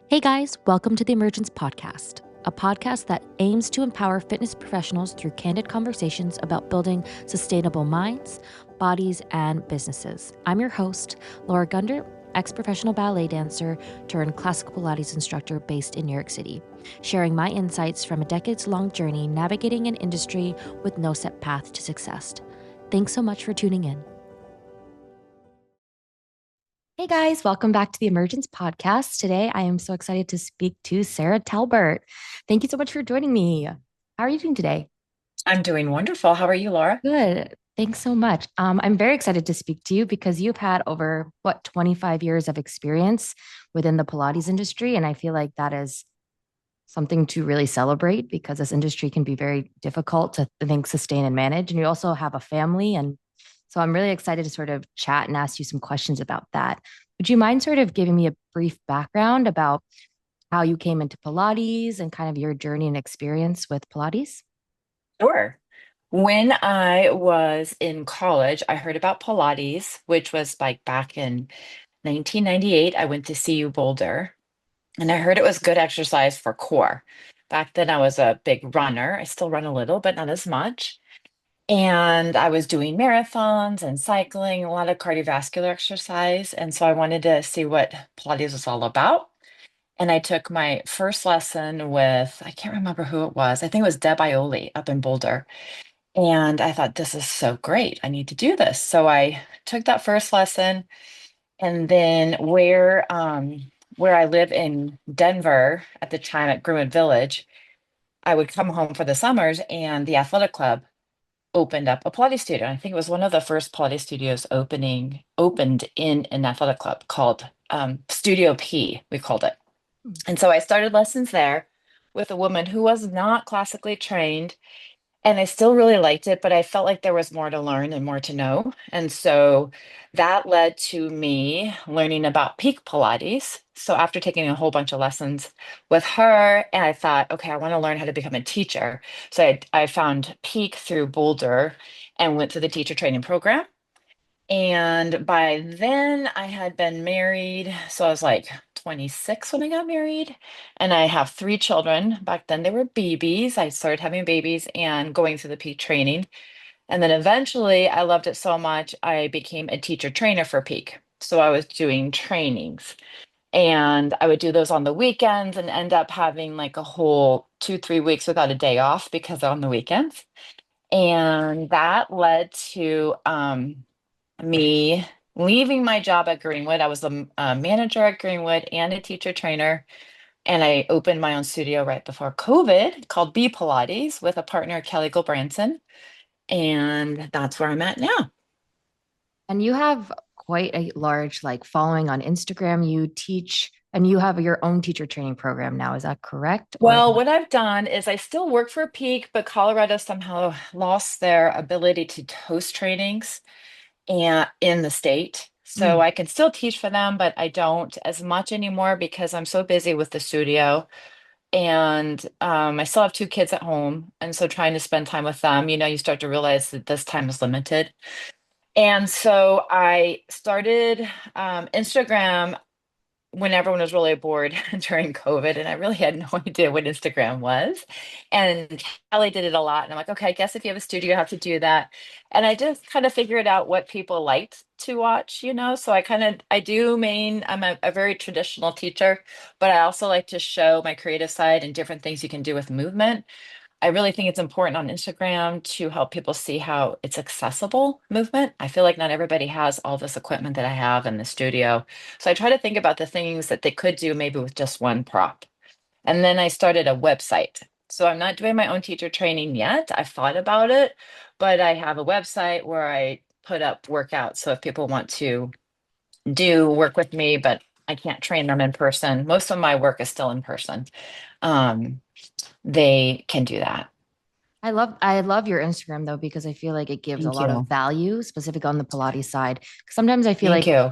Hey guys, welcome to the Emergence Podcast, a podcast that aims to empower fitness professionals through candid conversations about building sustainable minds, bodies, and businesses. I'm your host, Laura Gunder, ex-professional ballet dancer turned classical Pilates instructor based in New York City, sharing my insights from a decades-long journey navigating an industry with no set path to success. Thanks so much for tuning in. Hey guys, welcome back to the Emergence Podcast. Today, I am so excited to speak to Sara Talbert. Thank you so much for joining me. How are you doing today? I'm doing wonderful. How are you, Laura? Good. Thanks so much. I'm very excited to speak to you because you've had over 25 years of experience within the Pilates industry. And I feel like that is something to really celebrate because this industry can be very difficult to think, sustain, and manage. And you also have a family. And so I'm really excited to sort of chat and ask you some questions about that. Would you mind sort of giving me a brief background about how you came into Pilates and kind of your journey and experience with Pilates? Sure. When I was in college, I heard about Pilates, which was like back in 1998. I went to CU Boulder, and I heard it was good exercise for core. Back then, I was a big runner. I still run a little, but not as much. And I was doing marathons and cycling, a lot of cardiovascular exercise. And so I wanted to see what Pilates was all about. And I took my first lesson with, I can't remember who it was. I think it was Deb Ioli up in Boulder. And I thought, this is so great. I need to do this. So I took that first lesson. And then where I live in Denver at the time at Greenwood Village, I would come home for the summers and the athletic club opened up a Pilates studio. I think it was one of the first Pilates studios opened in an athletic club called Studio P, we called it. And so I started lessons there with a woman who was not classically trained. And I still really liked it, but I felt like there was more to learn and more to know. And so that led to me learning about peak Pilates. So after taking a whole bunch of lessons with her, and I thought, okay, I want to learn how to become a teacher. So I found peak through Boulder and went through the teacher training program. And by then I had been married. So I was like 26 when I got married. And I have three children. Back then they were babies. I started having babies and going through the peak training. And then eventually I loved it so much, I became a teacher trainer for peak. So I was doing trainings and I would do those on the weekends and end up having like a whole 2, 3 weeks without a day off because on the weekends. And that led to me leaving my job at Greenwood. I was a manager at Greenwood and a teacher trainer. And I opened my own studio right before COVID called B Pilates with a partner, Kelly Gilbranson. And that's where I'm at now. And you have quite a large like following on Instagram. You teach and you have your own teacher training program now. Is that correct? Or Well, what I've done is I still work for Peak, but Colorado somehow lost their ability to host trainings and in the state. So Mm. I can still teach for them, but I don't as much anymore because I'm so busy with the studio. And I still have two kids at home. And so trying to spend time with them, you start to realize that this time is limited. And so I started Instagram when everyone was really bored during COVID, and I really had no idea what Instagram was. And Kelly did it a lot. And I'm like, okay, I guess if you have a studio, you have to do that. And I just kind of figured out what people liked to watch. So I'm a very traditional teacher, but I also like to show my creative side and different things you can do with movement. I really think it's important on Instagram to help people see how it's accessible movement. I feel like not everybody has all this equipment that I have in the studio. So I try to think about the things that they could do maybe with just one prop. And then I started a website. So I'm not doing my own teacher training yet. I've thought about it, but I have a website where I put up workouts. So if people want to do work with me, but I can't train them in person, most of my work is still in person. Um, they can do that. I love your Instagram though, because I feel like it gives a Thank lot of you. value, specific on the Pilates side. Sometimes I feel Thank like you.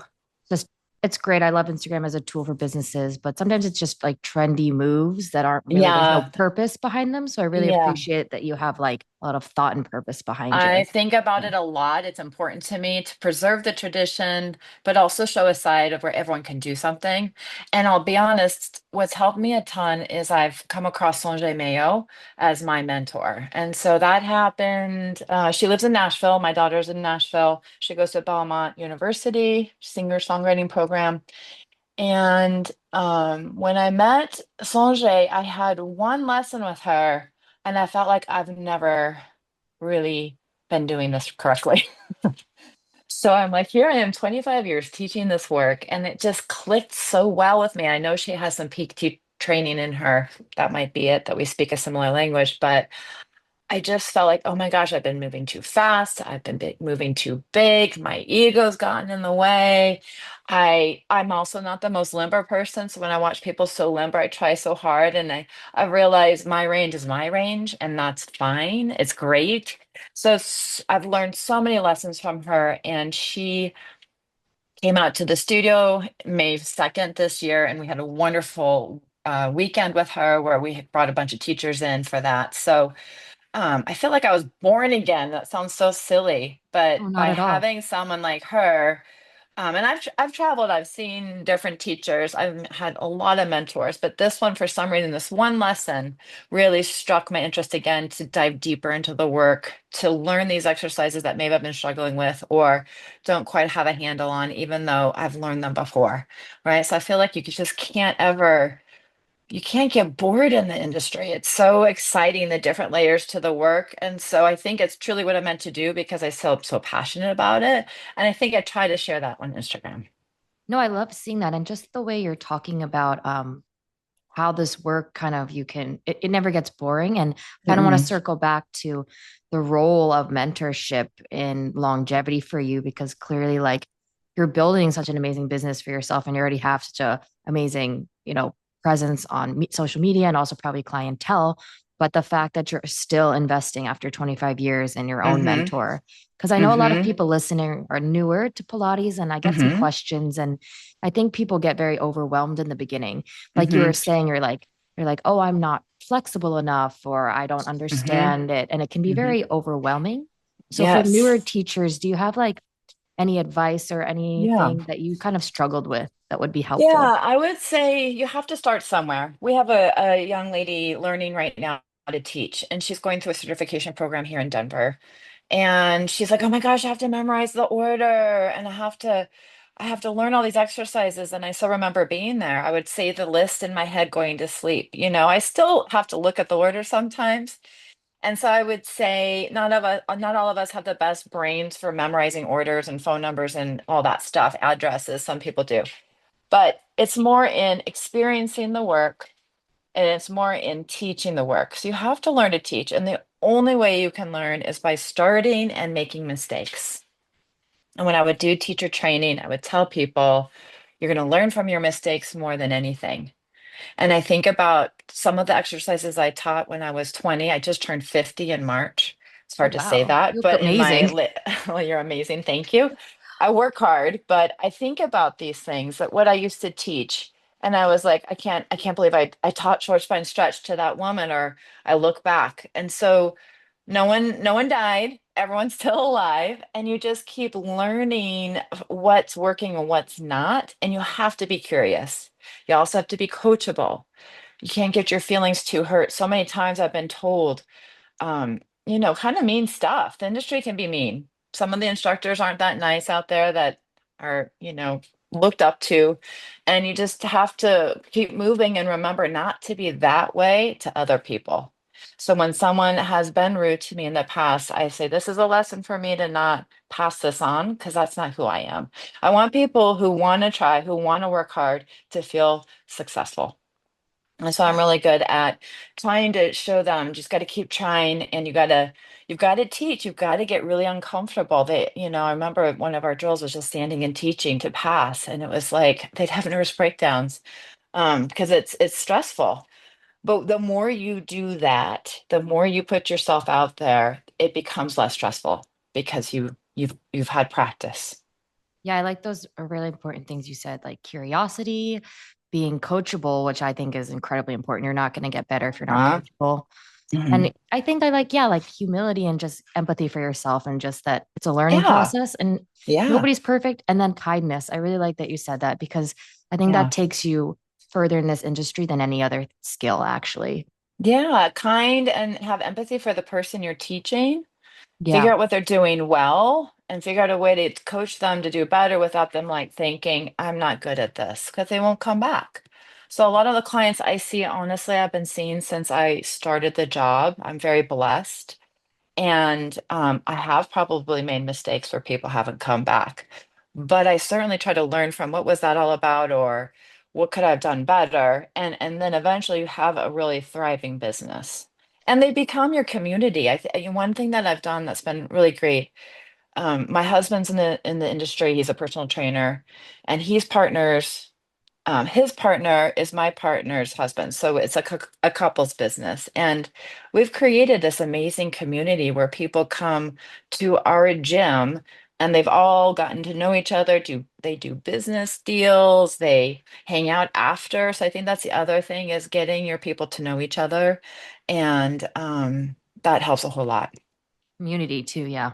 just it's great. I love Instagram as a tool for businesses, but sometimes it's just like trendy moves that aren't really, there's no Yeah. purpose behind them. So I really Yeah. appreciate that you have like a lot of thought and purpose behind you. I think about Yeah. it a lot. It's important to me to preserve the tradition, but also show a side of where everyone can do something. And I'll be honest, what's helped me a ton is I've come across Sonjé Mayo as my mentor. And so that happened. She lives in Nashville. My daughter's in Nashville. She goes to Belmont University, singer-songwriting program. And when I met Sonjé, I had one lesson with her, and I felt like I've never really been doing this correctly. So I'm like, here I am, 25 years teaching this work, and it just clicked so well with me. I know she has some peak training in her. That might be it, that we speak a similar language, but I just felt like, oh my gosh, I've been moving too fast. I've been moving too big. My ego's gotten in the way. I'm also not the most limber person. So when I watch people so limber, I try so hard and I realize my range is my range and that's fine. It's great. So I've learned so many lessons from her, and she came out to the studio May 2nd this year, and we had a wonderful weekend with her where we brought a bunch of teachers in for that. So I feel like I was born again. That sounds so silly, but Oh, not by at all. having someone like her, and I've traveled, I've seen different teachers, I've had a lot of mentors, but this one, for some reason, this one lesson really struck my interest again to dive deeper into the work, to learn these exercises that maybe I've been struggling with or don't quite have a handle on, even though I've learned them before, right? So I feel like just can't ever you can't get bored in the industry. It's so exciting, the different layers to the work. And so I think it's truly what I meant to do because I still so passionate about it. And I think I try to share that on Instagram. No, I love seeing that. And just the way you're talking about how this work kind of it never gets boring. And kind of want to Mm-mm. circle back to the role of mentorship in longevity for you, because clearly like you're building such an amazing business for yourself and you already have such a amazing, presence on social media and also probably clientele. But the fact that you're still investing after 25 years in your own Mm-hmm. mentor, because I know a lot of Mm-hmm. people listening are newer to Pilates and I get some Mm-hmm. questions, and I think people get very overwhelmed in the beginning. Like you Mm-hmm. were saying, you're like, oh, I'm not flexible enough, or I don't Mm-hmm. understand it. And it can be Mm-hmm. very overwhelming. So for newer Yes. teachers, do you have like any advice or Yeah. anything that you kind of struggled with that would be helpful? Yeah, I would say you have to start somewhere. We have a young lady learning right now how to teach, and she's going through a certification program here in Denver. And she's like, "Oh my gosh, I have to memorize the order and I have to learn all these exercises." And I still remember being there. I would say the list in my head going to sleep. I still have to look at the order sometimes. And so I would say not all of us have the best brains for memorizing orders and phone numbers and all that stuff, addresses. Some people do. But it's more in experiencing the work and it's more in teaching the work. So you have to learn to teach. And the only way you can learn is by starting and making mistakes. And when I would do teacher training, I would tell people, you're going to learn from your mistakes more than anything. And I think about some of the exercises I taught when I was 20. I just turned 50 in March. It's Oh, hard to say wow. that, You look but amazing. well, you're amazing. Thank you. I work hard, but I think about these things that what I used to teach. And I was like, I can't believe I taught short spine stretch to that woman, or I look back. And so no one died. Everyone's still alive. And you just keep learning what's working and what's not. And you have to be curious. You also have to be coachable. You can't get your feelings too hurt. So many times I've been told, kind of mean stuff. The industry can be mean. Some of the instructors aren't that nice out there that are, looked up to. And you just have to keep moving and remember not to be that way to other people. So when someone has been rude to me in the past, I say, this is a lesson for me to not pass this on because that's not who I am. I want people who want to try, who want to work hard to feel successful. And so I'm really good at trying to show them just got to keep trying and you've got to teach, you've got to get really uncomfortable. I remember one of our drills was just standing and teaching to pass and it was like they'd have nervous breakdowns because it's stressful. But the more you do that, the more you put yourself out there, it becomes less stressful because you've had practice. Yeah, I like those are really important things you said, like curiosity, being coachable, which I think is incredibly important. You're not going to get better if you're not Huh? coachable. Mhm. And I think I like, yeah, like humility and just empathy for yourself and just that it's a learning Yeah. process and Yeah. nobody's perfect. And then kindness. I really like that you said that because I think that Yeah. takes you further in this industry than any other skill, actually. Yeah. Kind and have empathy for the person you're teaching. Figure Yeah. out what they're doing well and figure out a way to coach them to do better without them like thinking, I'm not good at this, because they won't come back. So a lot of the clients I see, honestly, I've been seeing since I started the job. I'm very blessed. And I have probably made mistakes where people haven't come back. But I certainly try to learn from what was that all about or what could I have done better? And then eventually you have a really thriving business. And they become your community. One thing that I've done that's been really great. My husband's in the industry. He's a personal trainer, and he's partners. His partner is my partner's husband, so it's a couple's business, and we've created this amazing community where people come to our gym, and they've all gotten to know each other. They do business deals? They hang out after. So I think that's the other thing is getting your people to know each other, and that helps a whole lot. Community too. Yeah.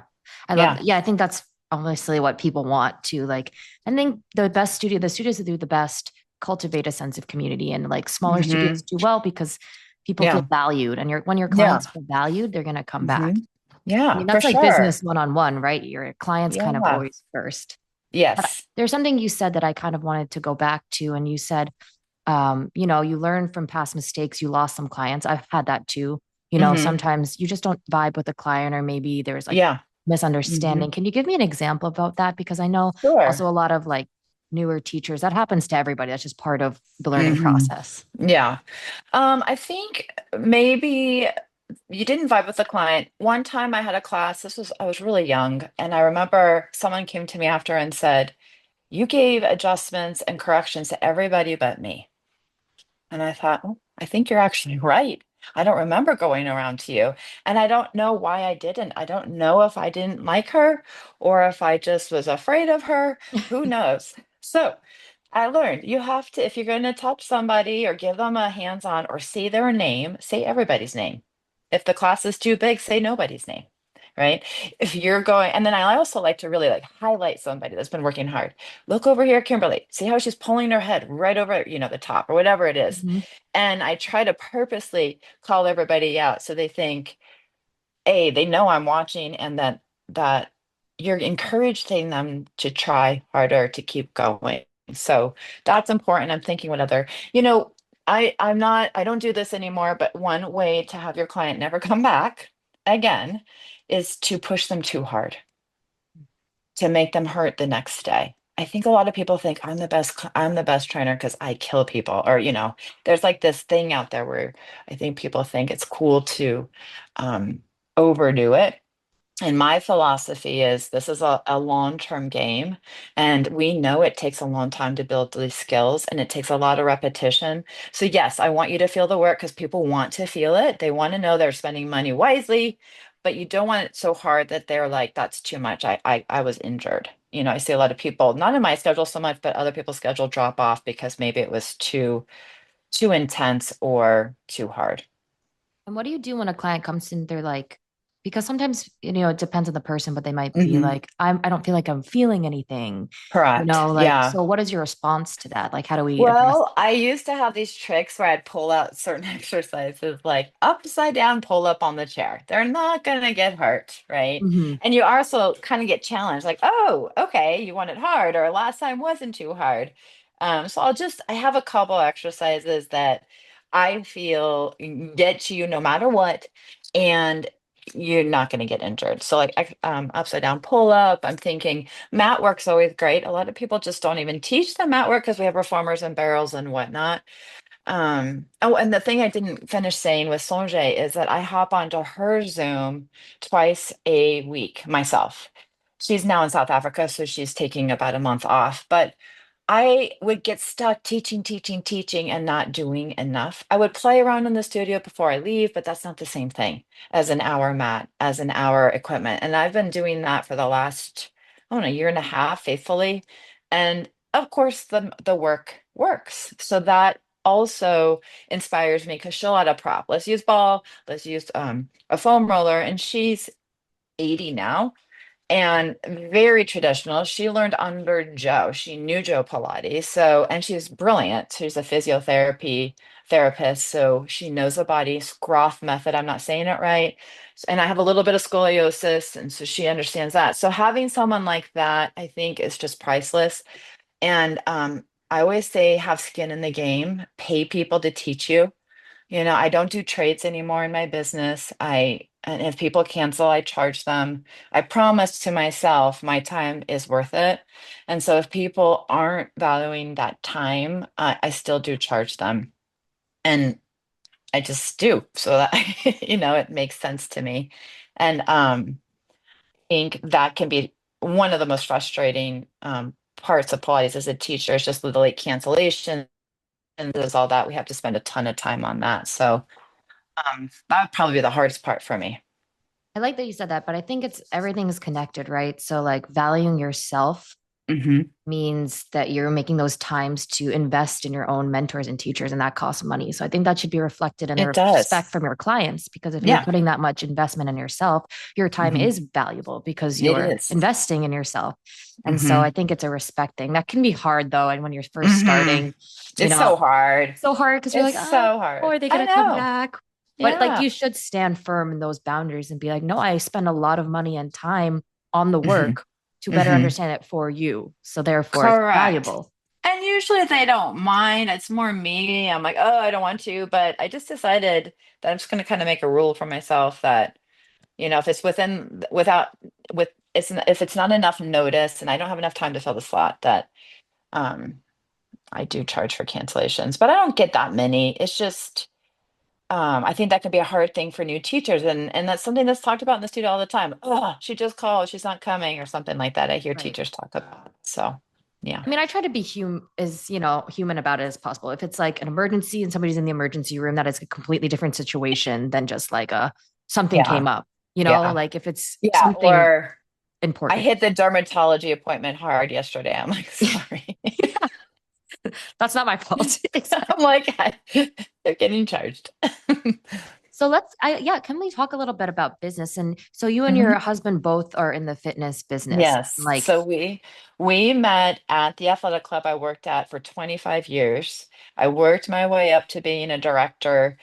I love Yeah. that. Yeah. I think that's obviously what people want to like. I think the studios that do the best cultivate a sense of community and like smaller Hmm. studios do well because people feel Yeah. valued and when your Yeah. clients feel valued, they're going to come back. Hmm. I Yeah, mean, for that's like sure. business one-on-one, right? Your clients kind of Yeah. always first. But Yes. there's something you said that I kind of wanted to go back to. And you said, you learn from past mistakes. You lost some clients. I've had that too. Hmm. Sometimes you just don't vibe with a client, or maybe there's like Yeah. Hmm. misunderstanding. Can you give me an example about that? Because I know Sure. also a lot of like newer teachers, that happens to everybody. That's just part of the learning Hmm. process. Yeah. I think maybe you didn't vibe with the client. One time I had a class, I was really young, and I remember someone came to me after and said, you gave adjustments and corrections to everybody but me. And I thought, oh, I think you're actually right. I don't remember going around to you. And I don't know why I didn't. I don't know if I didn't like her or if I just was afraid of her. Who knows? So I learned you have to, if you're going to touch somebody or give them a hands on or say their name, say everybody's name. If the class is too big, say nobody's name. Right. If you're going, and then I also like to really like highlight somebody that's been working hard. Look over here, Kimberly. See how she's pulling her head right over, the top or whatever it is. Mhm. And I try to purposely call everybody out so they think, A, they know I'm watching and that you're encouraging them to try harder to keep going. So that's important. I'm thinking what other, I don't do this anymore, but one way to have your client never come back again is to push them too hard to make them hurt the next day. I think a lot of people think I'm the best trainer because I kill people or there's like this thing out there where I think people think it's cool to um overdo it. And my philosophy is this is a long-term game, and we know it takes a long time to build these skills and it takes a lot of repetition. So, yes, I want you to feel the work because people want to feel it. They want to know they're spending money wisely, but you don't want it so hard that they're like, that's too much. I was injured. I see a lot of people, not in my schedule so much, but other people's schedule drop off because maybe it was too intense or too hard. And what do you do when a client comes in? They're like, because sometimes, it depends on the person, but they might be Hmm. like, I don't feel like I'm feeling anything, Correct. like, Yeah. so what is your response to that? Like, how do we address? Well, I used to have these tricks where I'd pull out certain exercises like upside down pull up on the chair. They're not going to get hurt, right? Mhm. And you also kind of get challenged like, oh, okay, you want it hard, or last time wasn't too hard. So I have a couple exercises that I feel get you no matter what, and you're not going to get injured. So, like, upside down pull up, I'm thinking mat work's always great. A lot of people just don't even teach the mat work because we have reformers and barrels and whatnot. Oh, and the thing I didn't finish saying with Sonjé is that I hop onto her Zoom twice a week myself. She's now in South Africa, so she's taking about a month off. But I would get stuck teaching, teaching, teaching, and not doing enough. I would play around in the studio before I leave, but that's not the same thing as an hour mat, as an hour equipment. And I've been doing that for the last, I don't know, year and a half faithfully. And of course, the work works. So that also inspires me because she'll add a prop. Let's use ball, let's use a foam roller, and she's 80 now and very traditional. She learned under Joe. She knew Joe Pilates. So, and she's brilliant. She's a physiotherapy therapist. So she knows the body Groth method. I'm not saying it right. And I have a little bit of scoliosis. And so she understands that. So having someone like that, I think, is just priceless. And I always say have skin in the game, pay people to teach you. I don't do trades anymore in my business. And if people cancel, I charge them. I promise to myself my time is worth it. And so if people aren't valuing that time, I still do charge them. And I just do so that, it makes sense to me. And I think that can be one of the most frustrating parts of Pilates as a teacher is just the late cancellation and there's all that. We have to spend a ton of time on that. So that would probably be the hardest part for me. I like that you said that, but I think it's everything is connected, right? So like valuing yourself Hmm. means that you're making those times to invest in your own mentors and teachers, and that costs money. So I think that should be reflected in the It does. respect from your clients, because if you're Yeah. putting that much investment in yourself, your time Hmm. is valuable because It you're is. investing in yourself. And so I Hmm. think it's a respect thing. That can be hard though. And when you're first Hmm. starting, you It's know, so hard. so hard because you're It's like, oh, so hard. are they I going to come know. back? But like Yeah. you should stand firm in those boundaries and be like, no, I spend a lot of money and time on the Hmm. work to better Hmm. understand it for you. So therefore it's Correct. valuable. And usually they don't mind. It's more me. I'm like, oh, I don't want to. But I just decided that I'm just going to kind of make a rule for myself that, if it's with, if it's not enough notice and I don't have enough time to fill the slot, that um, I do charge for cancellations, but I don't get that many. It's just, I think that can be a hard thing for new teachers, and that's something that's talked about in the studio all the time. Oh, she just called, she's not coming, or something like that. I hear Right. teachers talk about. So, yeah, I mean, I try to be human about it as possible. If it's like an emergency and somebody's in the emergency room, that is a completely different situation than just like a something yeah, came up, yeah, like if it's yeah. something Or I important. hit the dermatology appointment hard yesterday. I'm like, sorry. That's not my fault. I'm Exactly. like, they're getting charged. So yeah, can we talk a little bit about business? And so you and Mhm. your husband both are in the fitness business. Yes. Like, So we met at the athletic club I worked at for 25 years. I worked my way up to being a director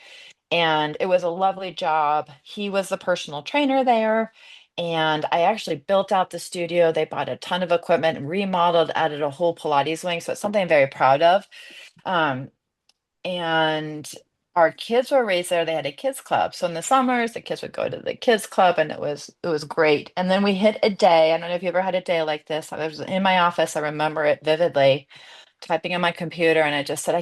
and it was a lovely job. He was the personal trainer there and I actually built out the studio. They bought a ton of equipment and remodeled, added a whole Pilates wing. So it's something I'm very proud of. Um, and our kids were raised there. They had a kids club. So in the summers, the kids would go to the kids club and it was great. And then we hit a day. I don't know if you ever had a day like this. I was in my office. I remember it vividly, typing on my computer and I just said, I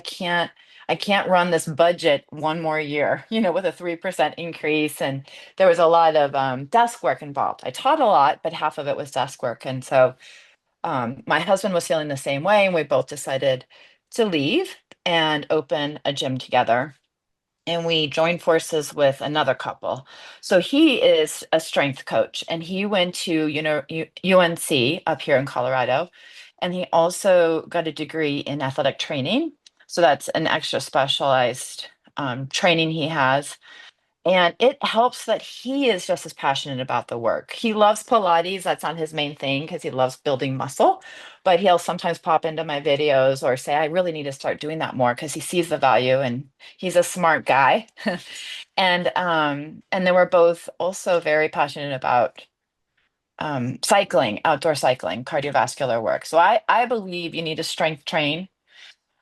can't run this budget one more year, with a 3% increase. And there was a lot of desk work involved. I taught a lot, but half of it was desk work. And so my husband was feeling the same way, and we both decided to leave and open a gym together. And we joined forces with another couple. So he is a strength coach, and he went to UNC up here in Colorado, and he also got a degree in athletic training. So that's an extra specialized training he has. And it helps that he is just as passionate about the work. He loves Pilates. That's not his main thing because he loves building muscle. But he'll sometimes pop into my videos or say, I really need to start doing that more because he sees the value and he's a smart guy. And then we're both also very passionate about cycling, outdoor cycling, cardiovascular work. So I believe you need to strength train.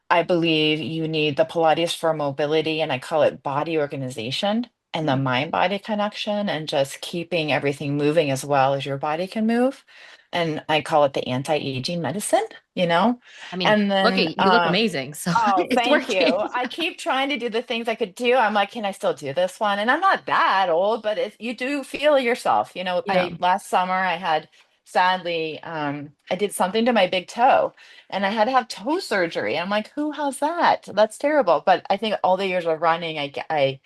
I believe you need the Pilates for mobility, and I call it body organization and the hmm, mind body connection, and just keeping everything moving as well as your body can move. And I call it the anti-aging medicine, you know? I mean, And look then, at you look amazing. So oh, it's thank you. working. I keep trying to do the things I could do. I'm like, can I still do this one? And I'm not that old, but you do feel yourself. Yeah. I last summer I had sadly I did something to my big toe and I had to have toe surgery. I'm like, who has that? That's terrible. But I think all the years of running, I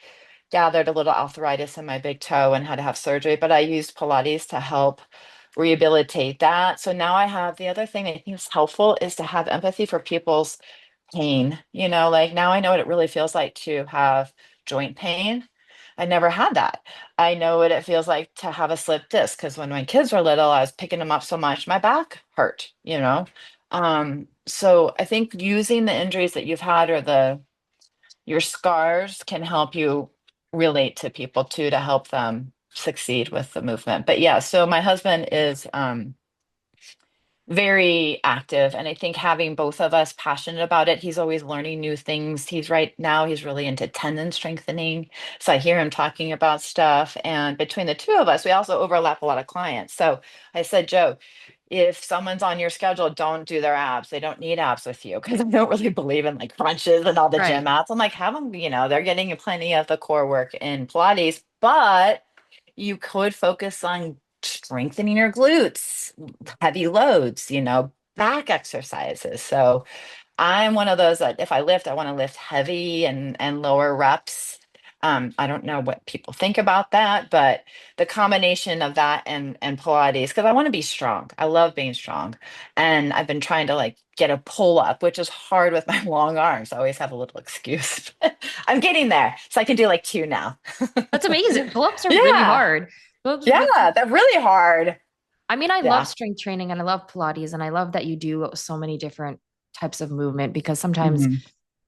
gathered a little arthritis in my big toe and had to have surgery, but I used Pilates to help rehabilitate that. So now I have the other thing I think is helpful is to have empathy for people's pain, like now I know what it really feels like to have joint pain. I never had that. I know what it feels like to have a slip disc because when my kids were little, I was picking them up so much, my back hurt. So I think using the injuries that you've had or your scars can help you relate to people too to help them succeed with the movement. But yeah, so my husband is very active, and I think having both of us passionate about it, he's always learning new things. He's really into tendon strengthening, so I hear him talking about stuff, and between the two of us we also overlap a lot of clients. So I said, Joe, if someone's on your schedule, don't do their abs. They don't need abs with you, because I don't really believe in like crunches and all the gym Right. mats. I'm like, have them, they're getting plenty of the core work in Pilates, but you could focus on strengthening your glutes, heavy loads, back exercises. So I'm one of those that if I lift, I want to lift heavy and lower reps. I don't know what people think about that, but the combination of that and Pilates, because I want to be strong. I love being strong. And I've been trying to like get a pull up, which is hard with my long arms. I always have a little excuse. I'm getting there. So I can do like two now. That's amazing. Pull-ups are really Yeah. hard. Pull-ups really, Yeah, they're really hard. I mean, I love Yeah. strength training and I love Pilates and I love that you do so many different types of movement because sometimes Mhm.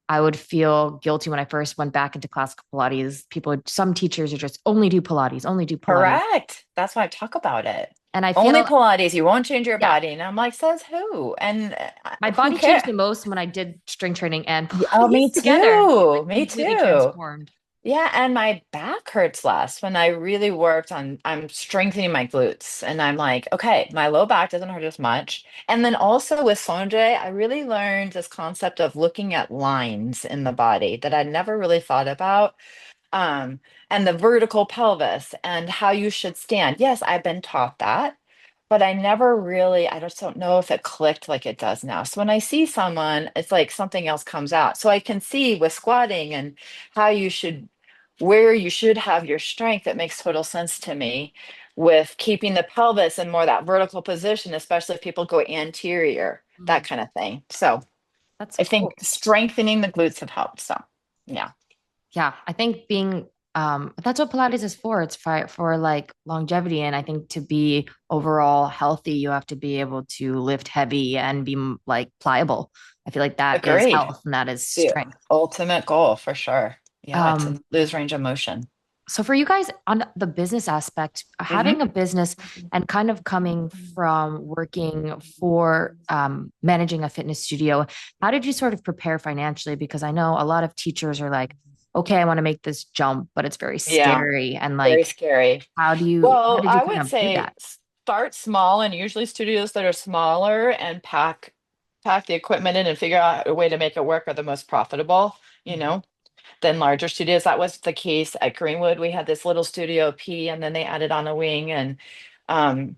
I would feel guilty when I first went back into classical Pilates. Some teachers are just only do Pilates, only do Pilates. Correct. That's why I talk about it. And I Only feel, Pilates, you won't change your yeah, body. And I'm like, says who? And my who body changed cares? the most when I did strength training and Yeah, oh, me Pilates together. Like too. Me completely too. transformed. Yeah, and my back hurts less when I really worked on I'm strengthening my glutes. And I'm like, okay, my low back doesn't hurt as much. And then also with Sonjé, I really learned this concept of looking at lines in the body that I never really thought about. um, and the vertical pelvis and how you should stand. Yes, I've been taught that, but I just don't know if it clicked like it does now. So when I see someone, it's like something else comes out. So I can see with squatting and how where you should have your strength. It makes total sense to me with keeping the pelvis in more that vertical position, especially if people go anterior, that Mhm. kind of thing. So That's I think cool. strengthening the glutes have helped. So yeah, Yeah, I think that's what Pilates is for. It's for like longevity. And I think to be overall healthy, you have to be able to lift heavy and be like pliable. I feel like that is agreed. health and that is The strength. ultimate goal for sure. Yeah, Um, to lose range of motion. so for you guys on the business aspect, Hmm. having a business and kind of coming from working for managing a fitness studio, how did you sort of prepare financially? Because I know a lot of teachers are like, okay, I want to make this jump, but it's very Yeah, scary. And very like, scary. how Well, did you I kind would of do say that? start small, and usually studios that are smaller and pack the equipment in and figure out a way to make it work are the most profitable, you Mhm. know, than larger studios. That was the case at Greenwood. We had this little studio P, and then they added on a wing, and um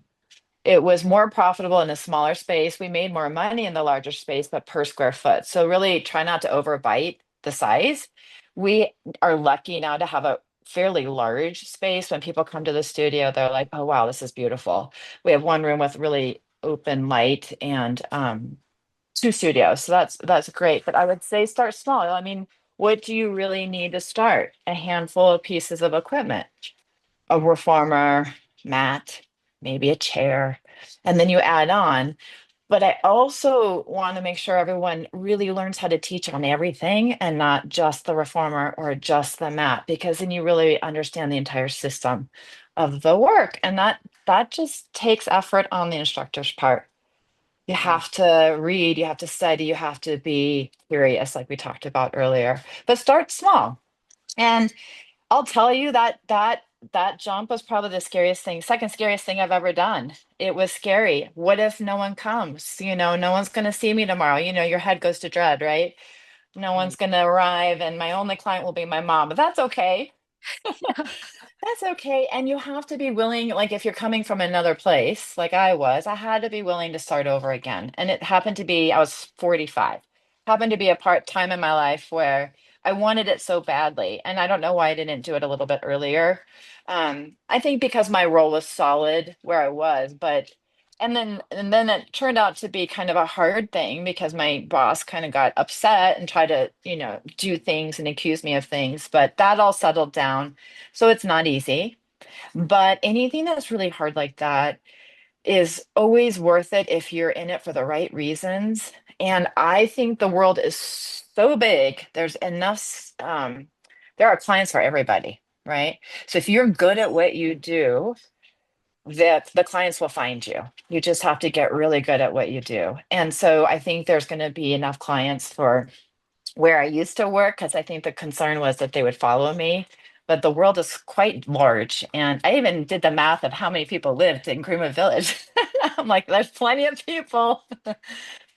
it was more profitable in a smaller space. We made more money in the larger space, but per square foot. So really try not to overbite the size. We are lucky now to have a fairly large space. When people come to the studio, they're like, oh, wow, this is beautiful. We have one room with really open light and two studios. So that's great. But I would say start small. I mean, what do you really need to start? A handful of pieces of equipment, a reformer, mat, maybe a chair, and then you add on. But I also want to make sure everyone really learns how to teach on everything and not just the reformer or just the mat, because then you really understand the entire system of the work. And that just takes effort on the instructor's part. You Yeah. have to read, you have to study, you have to be curious, like we talked about earlier. But start small. And I'll tell you that jump was probably the scariest thing, second scariest thing I've ever done. It was scary. What if no one comes? No one's going to see me tomorrow. Your head goes to dread, right? No one's Right. going to arrive, and my only client will be my mom, but that's okay. That's okay. And you have to be willing, like if you're coming from another place, like I was, I had to be willing to start over again. And it happened to be, I was 45, happened to be a part time in my life where I wanted it so badly. And I don't know why I didn't do it a little bit earlier. I think because my role was solid where I was, but and then it turned out to be kind of a hard thing because my boss kind of got upset and tried to, do things and accuse me of things, but that all settled down. So it's not easy. But anything that's really hard like that is always worth it if you're in it for the right reasons. And I think the world is so big. There's enough, there are clients for everybody, right? So if you're good at what you do, that the clients will find you. You just have to get really good at what you do. And so I think there's going to be enough clients for where I used to work because I think the concern was that they would follow me. But the world is quite large. And I even did the math of how many people lived in Greenwood Village. I'm like, there's plenty of people.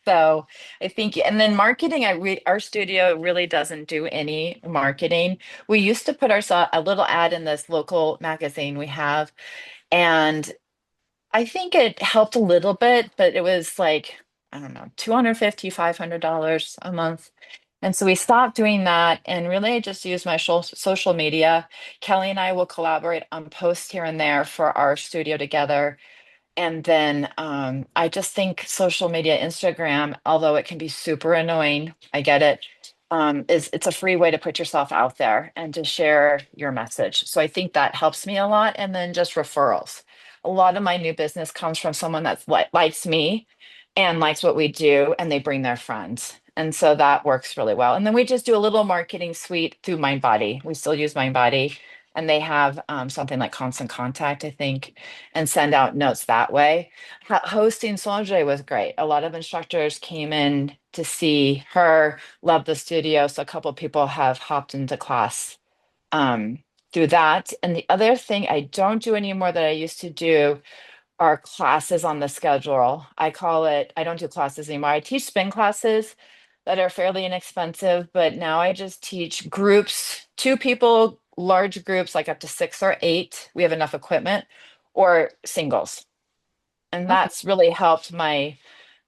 So I think, and then marketing, our studio really doesn't do any marketing. We used to put a little ad in this local magazine we have, and I think it helped a little bit, but it was like, I don't know, 250, $500 a month. And so we stopped doing that and really just use my social media. Kelly and I will collaborate on posts here and there for our studio together. And then I just think social media, Instagram, although it can be super annoying, I get it, it's a free way to put yourself out there and to share your message. So I think that helps me a lot. And then just referrals. A lot of my new business comes from someone that's likes me and likes what we do, and they bring their friends. And so that works really well. And then we just do a little marketing suite through MindBody. We still use MindBody, and they have something like Constant Contact, I think, and send out notes that way. Hosting Sonjé was great. A lot of instructors came in to see her, love the studio. So a couple of people have hopped into class um, through that. And the other thing I don't do anymore that I used to do are classes on the schedule. I don't do classes anymore. I teach spin classes that are fairly inexpensive, but now I just teach groups, two people, large groups, like up to 6 or 8. We have enough equipment, or singles. And Okay. that's really helped my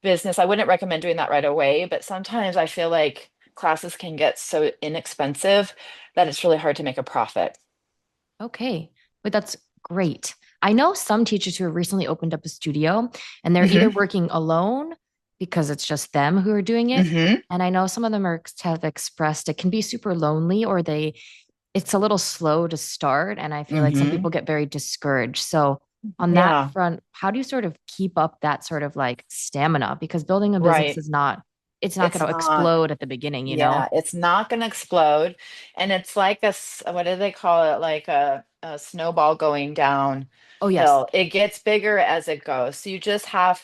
business. I wouldn't recommend doing that right away, but sometimes I feel like classes can get so inexpensive that it's really hard to make a profit. Okay. But that's great. I know some teachers who have recently opened up a studio and they're either Hmm. working alone because it's just them who are doing it. Hmm. And I know some of them have expressed it can be super lonely or it's a little slow to start. And I feel like some Hmm. people get very discouraged. So on that Yeah, front, how do you sort of keep up that sort of like stamina? Because building a business right. is not, it's not It's going to not. explode at the beginning, you know? Yeah, it's not going to explode. And it's like what do they call it? Like a snowball going down Oh, yes. hill. It gets bigger as it goes. So you just have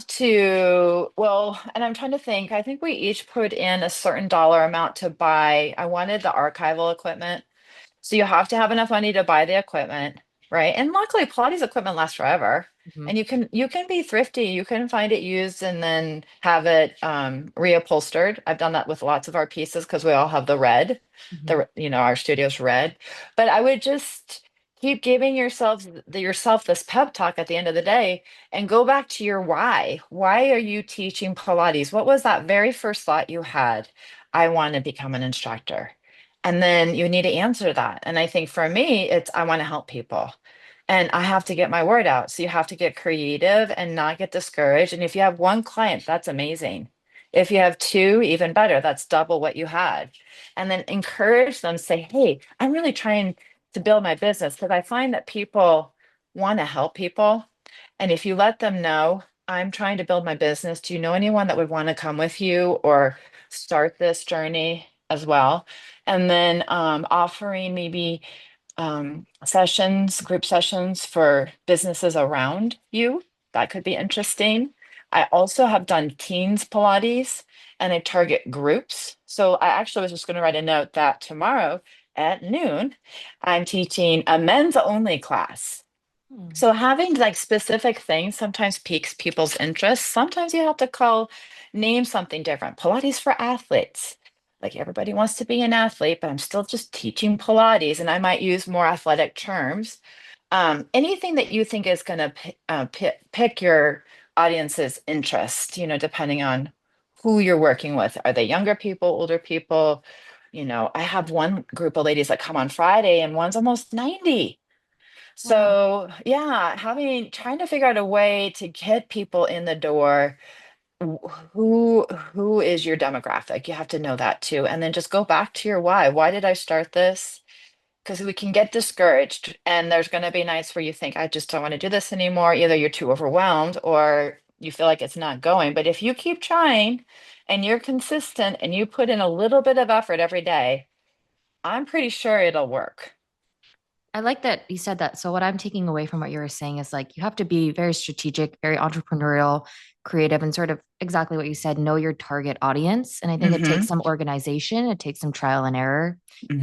to, well, and I'm trying to think, I think we each put in a certain dollar amount to buy. I wanted the archival equipment. So you have to have enough money to buy the equipment, right? And luckily Pilates equipment lasts forever. Hmm. And you can be thrifty. You can find it used and then have it reupholstered. I've done that with lots of our pieces because we all have the red. Hmm. Our studio's red. But I would just keep giving yourself this pep talk at the end of the day and go back to your why. Why are you teaching Pilates? What was that very first thought you had? I want to become an instructor. And then you need to answer that. And I think for me, it's I want to help people and I have to get my word out. So you have to get creative and not get discouraged. And if you have one client, that's amazing. If you have two, even better. That's double what you had. And then encourage them, say, hey, I'm really trying to build my business because I find that people want to help people. And if you let them know, I'm trying to build my business, do you know anyone that would want to come with you or start this journey as well? And then offering maybe group sessions for businesses around you. That could be interesting. I also have done teens Pilates and I target groups. So I actually was just going to write a note that tomorrow at noon, I'm teaching a men's only class. Hmm. So having like specific things sometimes piques people's interest. Sometimes you have to name something different. Pilates for athletes. Like everybody wants to be an athlete, but I'm still just teaching Pilates, and I might use more athletic terms. Anything that you think is going to pick your audience's interest, depending on who you're working with. Are they younger people, older people? I have one group of ladies that come on Friday, and one's almost 90. Wow. So yeah, trying to figure out a way to get people in the door. Who is your demographic? You have to know that too. And then just go back to your why. Why did I start this? Because we can get discouraged, and there's going to be nights where you think, I just don't want to do this anymore. Either you're too overwhelmed or you feel like it's not going. But if you keep trying and you're consistent and you put in a little bit of effort every day, I'm pretty sure it'll work. I like that you said that. So what I'm taking away from what you were saying is like you have to be very strategic, very entrepreneurial, creative, and sort of exactly what you said, know your target audience. And I think it takes Mm-hmm. some organization, it takes some trial and error.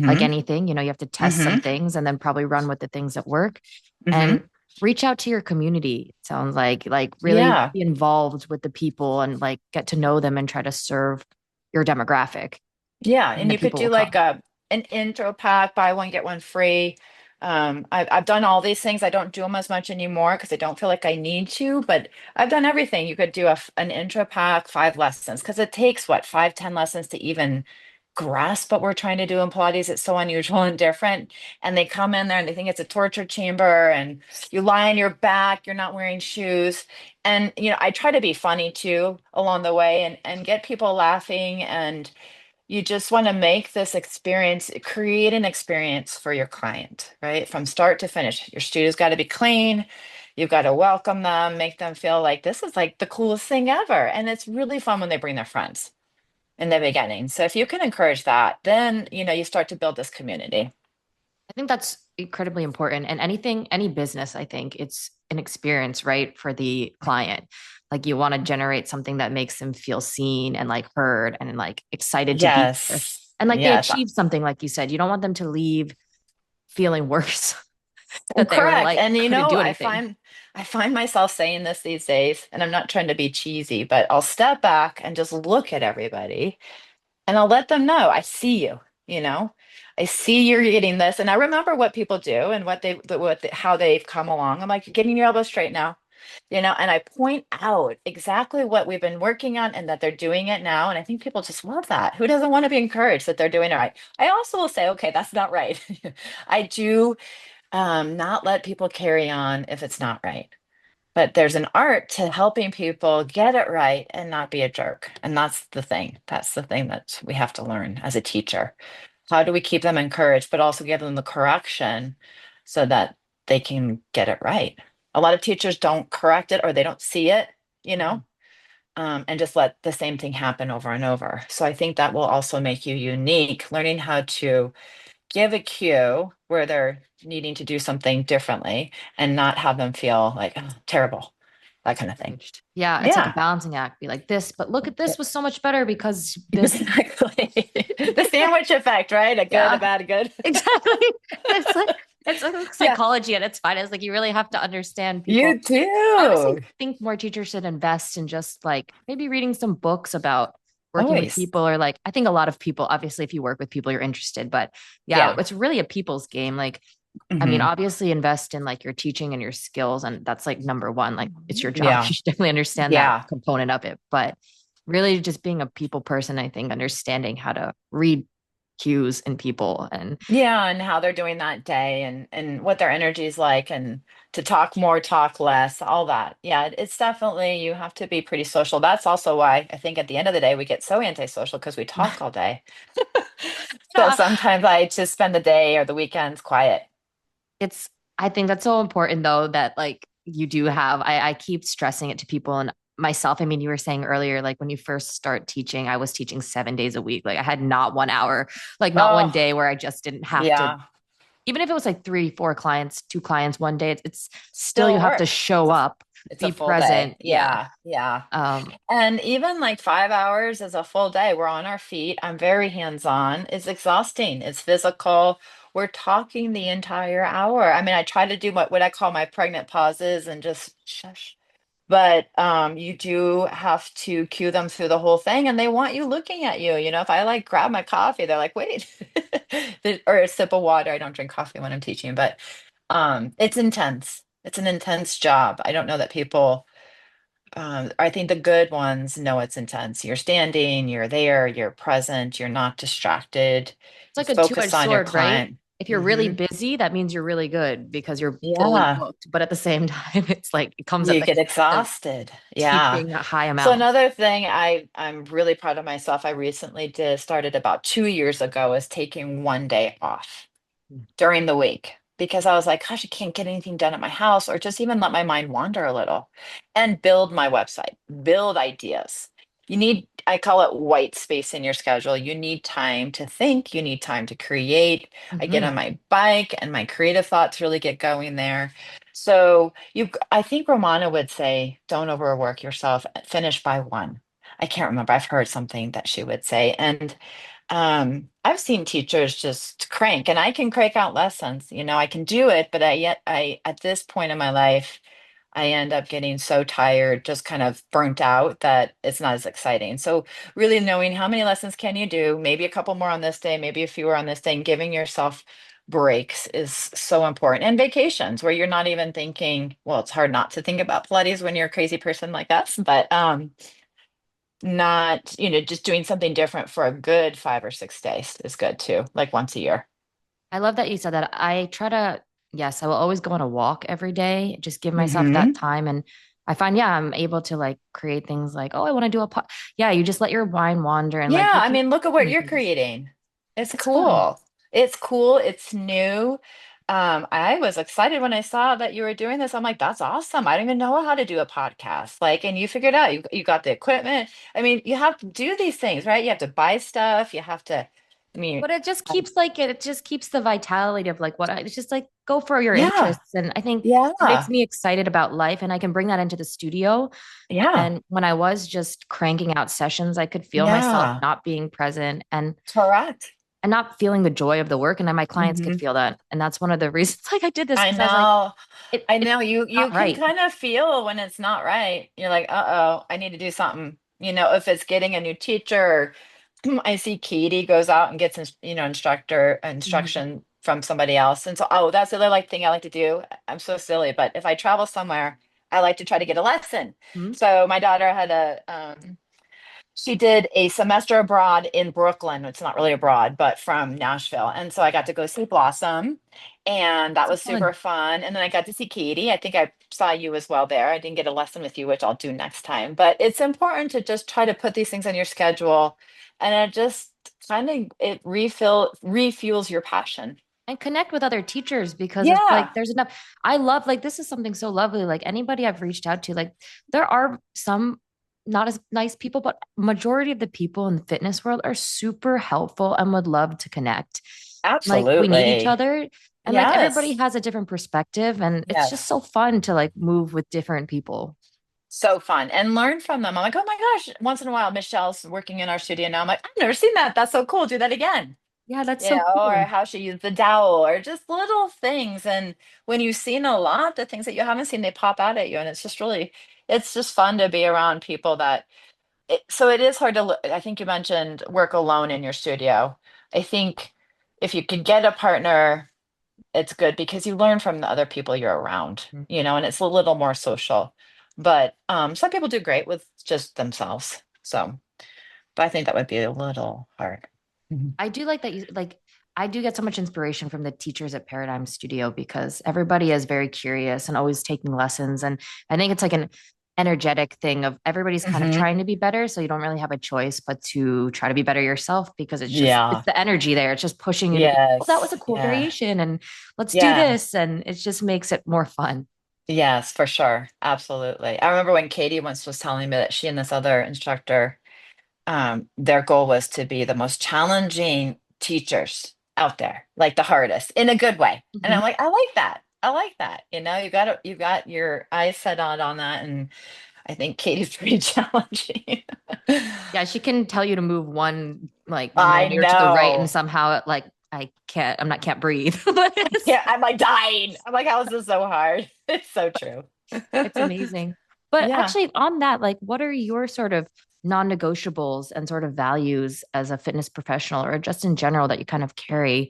Like Mm-hmm. anything, you have to test some Mm-hmm. things and then probably run with the things that work Mm-hmm. and reach out to your community. It sounds like really Yeah. be involved with the people and like get to know them and try to serve your demographic Yeah, and and the you could people do will like come. an intro pack, buy one, get one free. I've done all these things. I don't do them as much anymore because I don't feel like I need to, but I've done everything. You could do an intro pack, 5 lessons, because it takes what, 5, 10 lessons to even grasp what we're trying to do in Pilates. It's so unusual and different. And they come in there and they think it's a torture chamber, and you lie on your back, you're not wearing shoes. And I try to be funny too along the way and get people laughing, and you just want to make this experience, create an experience for your client, right? From start to finish. Your studio's got to be clean. You've got to welcome them, make them feel like this is like the coolest thing ever. And it's really fun when they bring their friends in the beginning. So if you can encourage that, then, you start to build this community. I think that's incredibly important. And any business, I think it's an experience, right, for the client. Like you want to generate something that makes them feel seen and like heard and like excited to be there. Yes. And like they Yes. achieve something, like you said, you don't want them to leave feeling worse that they were Correct. like And couldn't do I anything. find myself saying this these days, and I'm not trying to be cheesy, but I'll step back and just look at everybody, and I'll let them know I see you, you know. I see you're getting this, and I remember what people do and how they've come along. I'm like, you're getting your elbow straight now, and I point out exactly what we've been working on and that they're doing it now. And I think people just love that. Who doesn't want to be encouraged that they're doing it right? I also will say, okay, that's not right. I do not let people carry on if it's not right. But there's an art to helping people get it right and not be a jerk. And that's the thing. That's the thing that we have to learn as a teacher. How do we keep them encouraged, but also give them the correction so that they can get it right? A lot of teachers don't correct it, or they don't see it, you Mhm. know, and just let the same thing happen over and over. So I think that will also make you unique, learning how to give a cue where they're needing to do something differently and not have them feel like, "Oh, terrible," that kind of thing. Discouraged. Yeah, it's like a Yeah, balancing act. Be like this, but look at yeah, this was so much better because this. exactly. The sandwich effect, right? A good, a Yeah, bad, a good. exactly. It's like Yeah, psychology at its finest. Like you really have to understand people. you I honestly do. think more teachers should invest in just like maybe reading some books about working with Always. people or like I think a lot of people, obviously, if you work with people, you're interested. But yeah, Yeah. it's really a people's game. Like, I mean, Hmm. obviously invest in like your teaching and your skills, and that's like number one. Like it's your job. Yeah. You should definitely understand that Yeah. component of it. But really just being a people person, I think understanding how to read cues in people and Yeah, and how they're doing that day, and what their energy is like, and to talk more, talk less, all that. Yeah, it's definitely, you have to be pretty social. That's also why I think at the end of the day we get so antisocial, because we talk all day. So no, sometimes I just spend the day or the weekends quiet. it's I think that's so important though that like you do have I keep stressing it to people and myself. I mean, you were saying earlier, like when you first start teaching, I was teaching 7 days a week. Like I had not 1 hour, like not one Oh, day where I just didn't have to, yeah. even if it was like three, four clients, two clients one day, it's still you Still have to work. show up, It's a be full day. present. Yeah. Yeah, yeah. Um, And even like 5 hours is a full day. We're on our feet. I'm very hands-on. It's exhausting. It's physical. We're talking the entire hour. I mean, I try to do what I call my pregnant pauses and just shush. But you do have to cue them through the whole thing, and they want you looking at you. If I like grab my coffee, they're like, wait, or a sip of water. I don't drink coffee when I'm teaching, but it's intense. It's an intense job. I don't know that people I think the good ones know it's intense. You're standing, you're there, you're present, you're not distracted. it's You're like a focused two-edged on your sword, right? client. if you're really Hmm. busy, that means you're really good because you're fully Yeah. booked. But at the same time, it's like it comes at You the get expense of exhausted. Yeah. teaching a high So amount. another thing I'm really proud of myself, I recently did started about 2 years ago, is taking one day off during the week because I was like, gosh, I can't get anything done at my house, or just even let my mind wander a little and build my website, build ideas. You need, I call it white space in your schedule. You need time to think, you need time to create. I get on Hmm. my bike and my creative thoughts really get going there. So I think Romana would say, don't overwork yourself, finish by one. I can't remember. I've heard something that she would say. And I've seen teachers just crank, and I can crank out lessons. I can do it, but I at this point in my life, I end up getting so tired, just kind of burnt out, that it's not as exciting. So really knowing how many lessons can you do, maybe a couple more on this day, maybe a fewer on this day, and giving yourself breaks is so important. And vacations where you're not even thinking, well, it's hard not to think about Pilates when you're a crazy person like us, but not, just doing something different for a good 5 or 6 days is good too, like once a year. I love that you said that. I try to, yes, I will always go on a walk every day, just give myself that Hmm. time. And I find, yeah, I'm able to like create things like, oh, I want to do a pot. Yeah, you just let your mind wander and like Yeah, you I can mean, look at what new you're things. creating. It's It's fun. cool. It's cool. It's new. I was excited when I saw that you were doing this. I'm like, that's awesome. I don't even know how to do a podcast. Like, and you figured out you got the equipment. I mean, you have to do these things, right? You have to buy stuff. You have to, I mean, But it just um, keeps like it just keeps the vitality of like what I it's just like go for your yeah, interests. And I think it makes yeah, me excited about life and I can bring that into the studio. yeah, And when I was just cranking out sessions, I could feel myself yeah. not being present Correct. and not feeling the joy of the work. And then my clients could Hmm. feel that. And that's one of the reasons like I did this I because I was like, know. I it's know you not can right. kind of feel when it's not right. You're like, uh-oh, I need to do something. If it's getting a new teacher, I see Katie goes out and gets, Mhm. instruction from somebody else. And so, oh, that's the other thing I like to do. I'm so silly, but if I travel somewhere, I like to try to get a lesson. Mhm. So my daughter had she did a semester abroad in Brooklyn. It's not really abroad, but from Nashville. And so I got to go see Blossom, and that So was super fun. fun. And then I got to see Katie. I think I saw you as well there. I didn't get a lesson with you, which I'll do next time. But it's important to just try to put these things on your schedule, and it just kind of it refuels your passion. And connect with other teachers because it's like Yeah, there's enough. I love like this is something so lovely. Like anybody I've reached out to, like there are some not as nice people, but majority of the people in the fitness world are super helpful and would love to connect. Like we need each absolutely. other and like everybody Yes. has a different perspective and it's just Yes. so fun to like move with different people. So fun and learn from them. I'm like, oh my gosh, once in a while, Michelle's working in our studio now. I'm like, I've never seen that. That's so cool. Do that again. Yeah, that's so Or cool. how she used the dowel, or just little things. And when you've seen a lot, the things that you haven't seen, they pop out at you. And it's just fun to be around people so it is hard to, I think you mentioned work alone in your studio. I think if you could get a partner, it's good because you learn from the other people you're around, and it's a little more social. But some people do great with just themselves. So, but I think that would be a little hard. Mhm. I do like that you like I do get so much inspiration from the teachers at Paradigm Studio because everybody is very curious and always taking lessons. And I think it's like an energetic thing of everybody's kind of Mhm. trying to be better. So you don't really have a choice but to try to be better yourself because it's Yeah. the energy there. It's just pushing you to be, oh, that was Yes. a cool Yeah. variation and let's do Yeah. this. And it just makes it more fun. Yes, for sure. Absolutely. I remember when Katie once was telling me that she and this other instructor, their goal was to be the most challenging teachers out there, like the hardest in a good way. And Mhm. I'm like, I like that. I like that. You got your eyes set on that. And I think Katie's pretty challenging. Yeah, she can tell you to move one like I millimeter to the right and know. somehow like can't breathe. But Yeah, I'm like dying. I'm like, how is this so hard? It's so true. it's amazing. But Yeah. actually, on that, like, what are your sort of non-negotiables and sort of values as a fitness professional or just in general that you kind of carry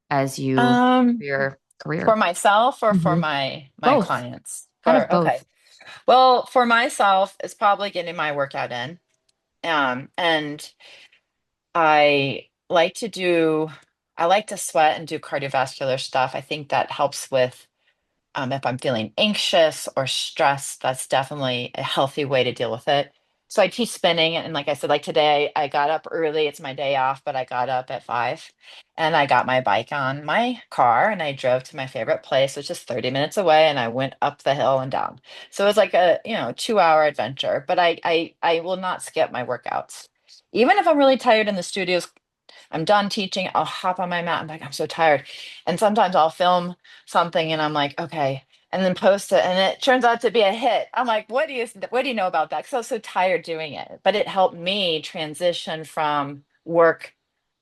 as you Um, your for career? myself or for Hmm. my Both, clients? kind of For okay. both. Well, for myself, it's probably getting my workout in. And I like to do, I like to sweat and do cardiovascular stuff. I think that helps with if I'm feeling anxious or stressed, that's definitely a healthy way to deal with it. So I teach spinning, and like I said, like today, I got up early. It's my day off, but I got up at 5 and I got my bike on my car and I drove to my favorite place, which is 30 minutes away, and I went up the hill and down. So it was like a, 2-hour adventure, but I will not skip my workouts. Even if I'm really tired in the studio, I'm done teaching, I'll hop on my mat. I'm like, I'm so tired. And sometimes I'll film something and I'm like, okay, and then post it. And it turns out to be a hit. I'm like, what do you know about that? Because I was so tired doing it. But it helped me transition from work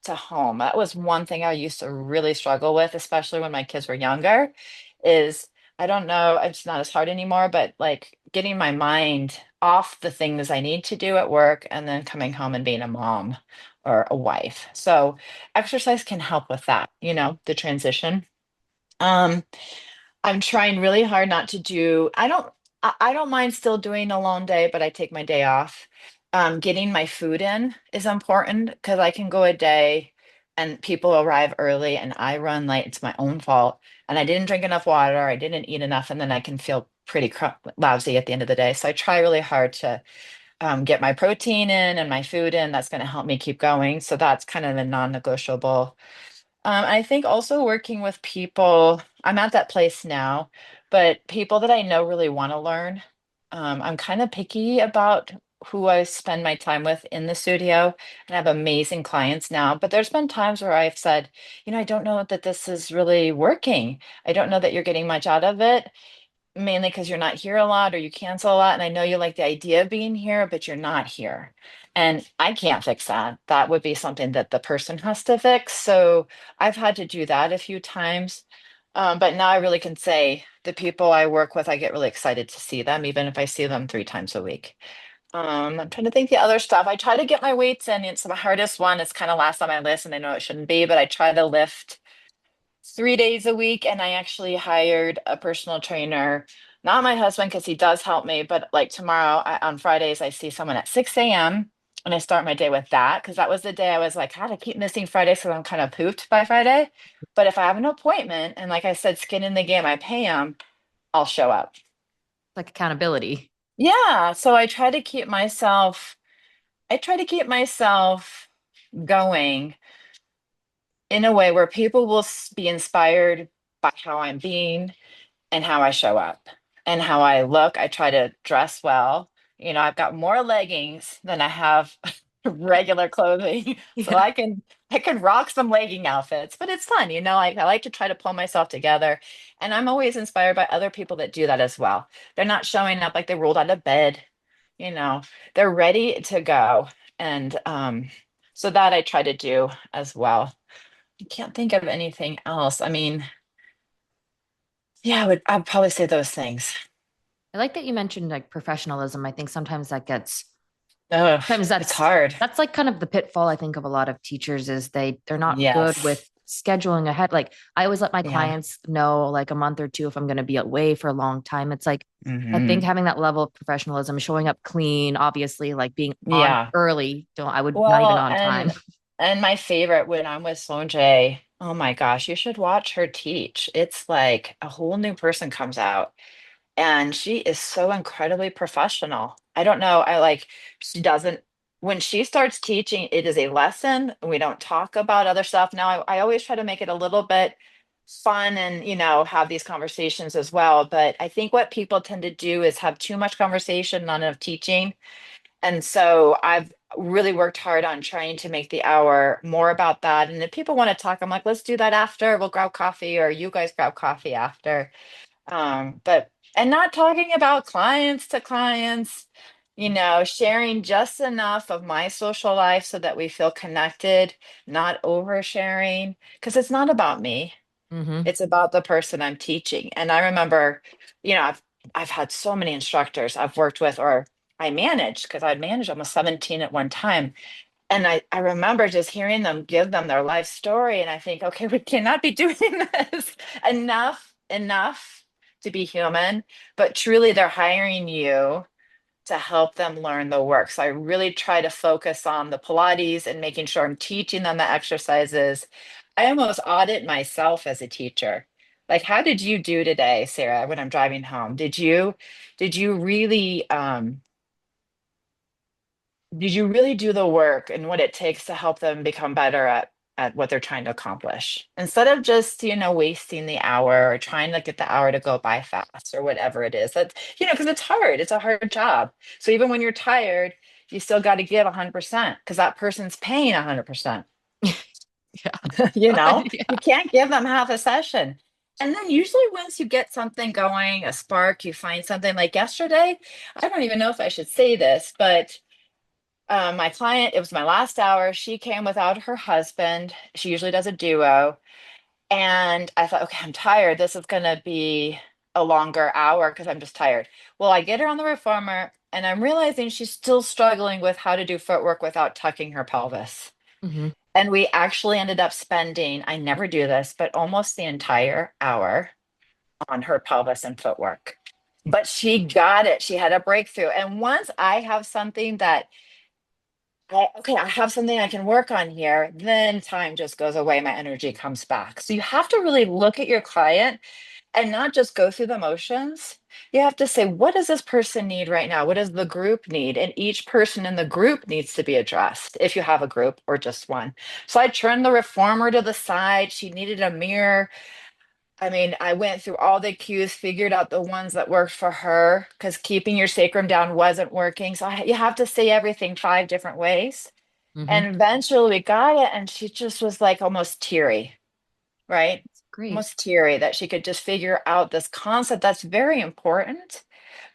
to home. That was one thing I used to really struggle with, especially when my kids were younger, is I don't know, it's not as hard anymore, but like getting my mind off the things I need to do at work and then coming home and being a mom or a wife. So exercise can help with that, the transition. Um, I'm trying really hard not to do, I don't mind still doing a long day, but I take my day off. Getting my food in is important because I can go a day and people arrive early and I run late. It's my own fault. And I didn't drink enough water, I didn't eat enough, and then I can feel pretty lousy at the end of the day. So I try really hard to get my protein in and my food in. That's going to help me keep going. So that's kind of a non-negotiable. I think also working with people, I'm at that place now, but people that I know really want to learn. I'm kind of picky about who I spend my time with in the studio, and I have amazing clients now. But there's been times where I've said, I don't know that this is really working. I don't know that you're getting much out of it, mainly because you're not here a lot or you cancel a lot. And I know you like the idea of being here, but you're not here. And I can't fix that. That would be something that the person has to fix. So I've had to do that a few times. But now I really can say the people I work with, I get really excited to see them, even if I see them 3 times a week. I'm trying to think the other stuff. I try to get my weights in. It's the hardest one. It's kind of last on my list, and I know it shouldn't be, but I try to lift 3 days a week, and I actually hired a personal trainer, not my husband because he does help me, but like tomorrow on Fridays I see someone at 6 a.m. and I start my day with that because that was the day I was like, God, I keep missing Fridays because I'm kind of pooped by Friday. But if I have an appointment and like I said, skin in the game, I pay him, I'll show up. Like accountability. Yeah, so I try to keep myself going in a way where people will be inspired by how I'm being and how I show up and how I look. I try to dress well. I've got more leggings than I have regular clothing. So Yeah. I can rock some legging outfits, but it's fun, like I like to try to pull myself together. And I'm always inspired by other people that do that as well. They're not showing up like they rolled out of bed, you know, they're ready to go. And so that I try to do as well. I can't think of anything else. I mean, yeah, I'd probably say those things. I like that you mentioned like professionalism. I think sometimes that gets Ugh, sometimes it's that's hard. that's like kind of the pitfall I think of a lot of teachers is they're not good with Yes. scheduling ahead. Like I always let my Yeah. clients know like a month or two if I'm going to be away for a long time. It's like I think Hmm. having that level of professionalism, showing up clean, obviously like being on Yeah. early, don't I would not even Well, on time. and my favorite when I'm with Sonjé, oh my gosh, you should watch her teach. It's like a whole new person comes out. And she is so incredibly professional. I don't know. She doesn't, when she starts teaching, it is a lesson. We don't talk about other stuff. Now, I always try to make it a little bit fun and, have these conversations as well. But I think what people tend to do is have too much conversation, not enough teaching. And so I've really worked hard on trying to make the hour more about that. And if people want to talk, I'm like, let's do that after. We'll grab coffee, or you guys grab coffee after. But and not talking about clients to clients, sharing just enough of my social life so that we feel connected, not oversharing, because it's not about me. Hmm. It's about the person I'm teaching. And I remember, I've had so many instructors I've worked with or I managed because I'd managed almost 17 at one time. And I remember just hearing them give them their life story. And I think, okay, we cannot be doing this enough to be human, but truly they're hiring you to help them learn the work. So I really try to focus on the Pilates and making sure I'm teaching them the exercises. I almost audit myself as a teacher. Like, how did you do today, Sarah, when I'm driving home? Did you really did you really do the work and what it takes to help them become better at what they're trying to accomplish? Instead of just, wasting the hour or trying to get the hour to go by fast or whatever it is. That's, because it's hard. It's a hard job. So even when you're tired, you still got to give 100% because that person's paying 100%. Yeah. You Yeah. can't give them half a session. And then usually once you get something going, a spark, you find something like yesterday. I don't even know if I should say this, but my client, it was my last hour. She came without her husband. She usually does a duo. And I thought, okay, I'm tired. This is going to be a longer hour because I'm just tired. Well, I get her on the reformer and I'm realizing she's still struggling with how to do footwork without tucking her pelvis. Hmm. And we actually ended up spending, I never do this, but almost the entire hour on her pelvis and footwork. But she got it. She had a breakthrough. And once I have something that okay, I have something I can work on here, then time just goes away. My energy comes back. So you have to really look at your client and not just go through the motions. You have to say, what does this person need right now? What does the group need? And each person in the group needs to be addressed if you have a group or just one. So I turned the reformer to the side. She needed a mirror. I mean, I went through all the cues, figured out the ones that worked for her because keeping your sacrum down wasn't working. So you have to say everything 5 different ways. Hmm. And eventually we got it, and she just was like almost teary, right? Great. Almost teary that she could just figure out this concept that's very important.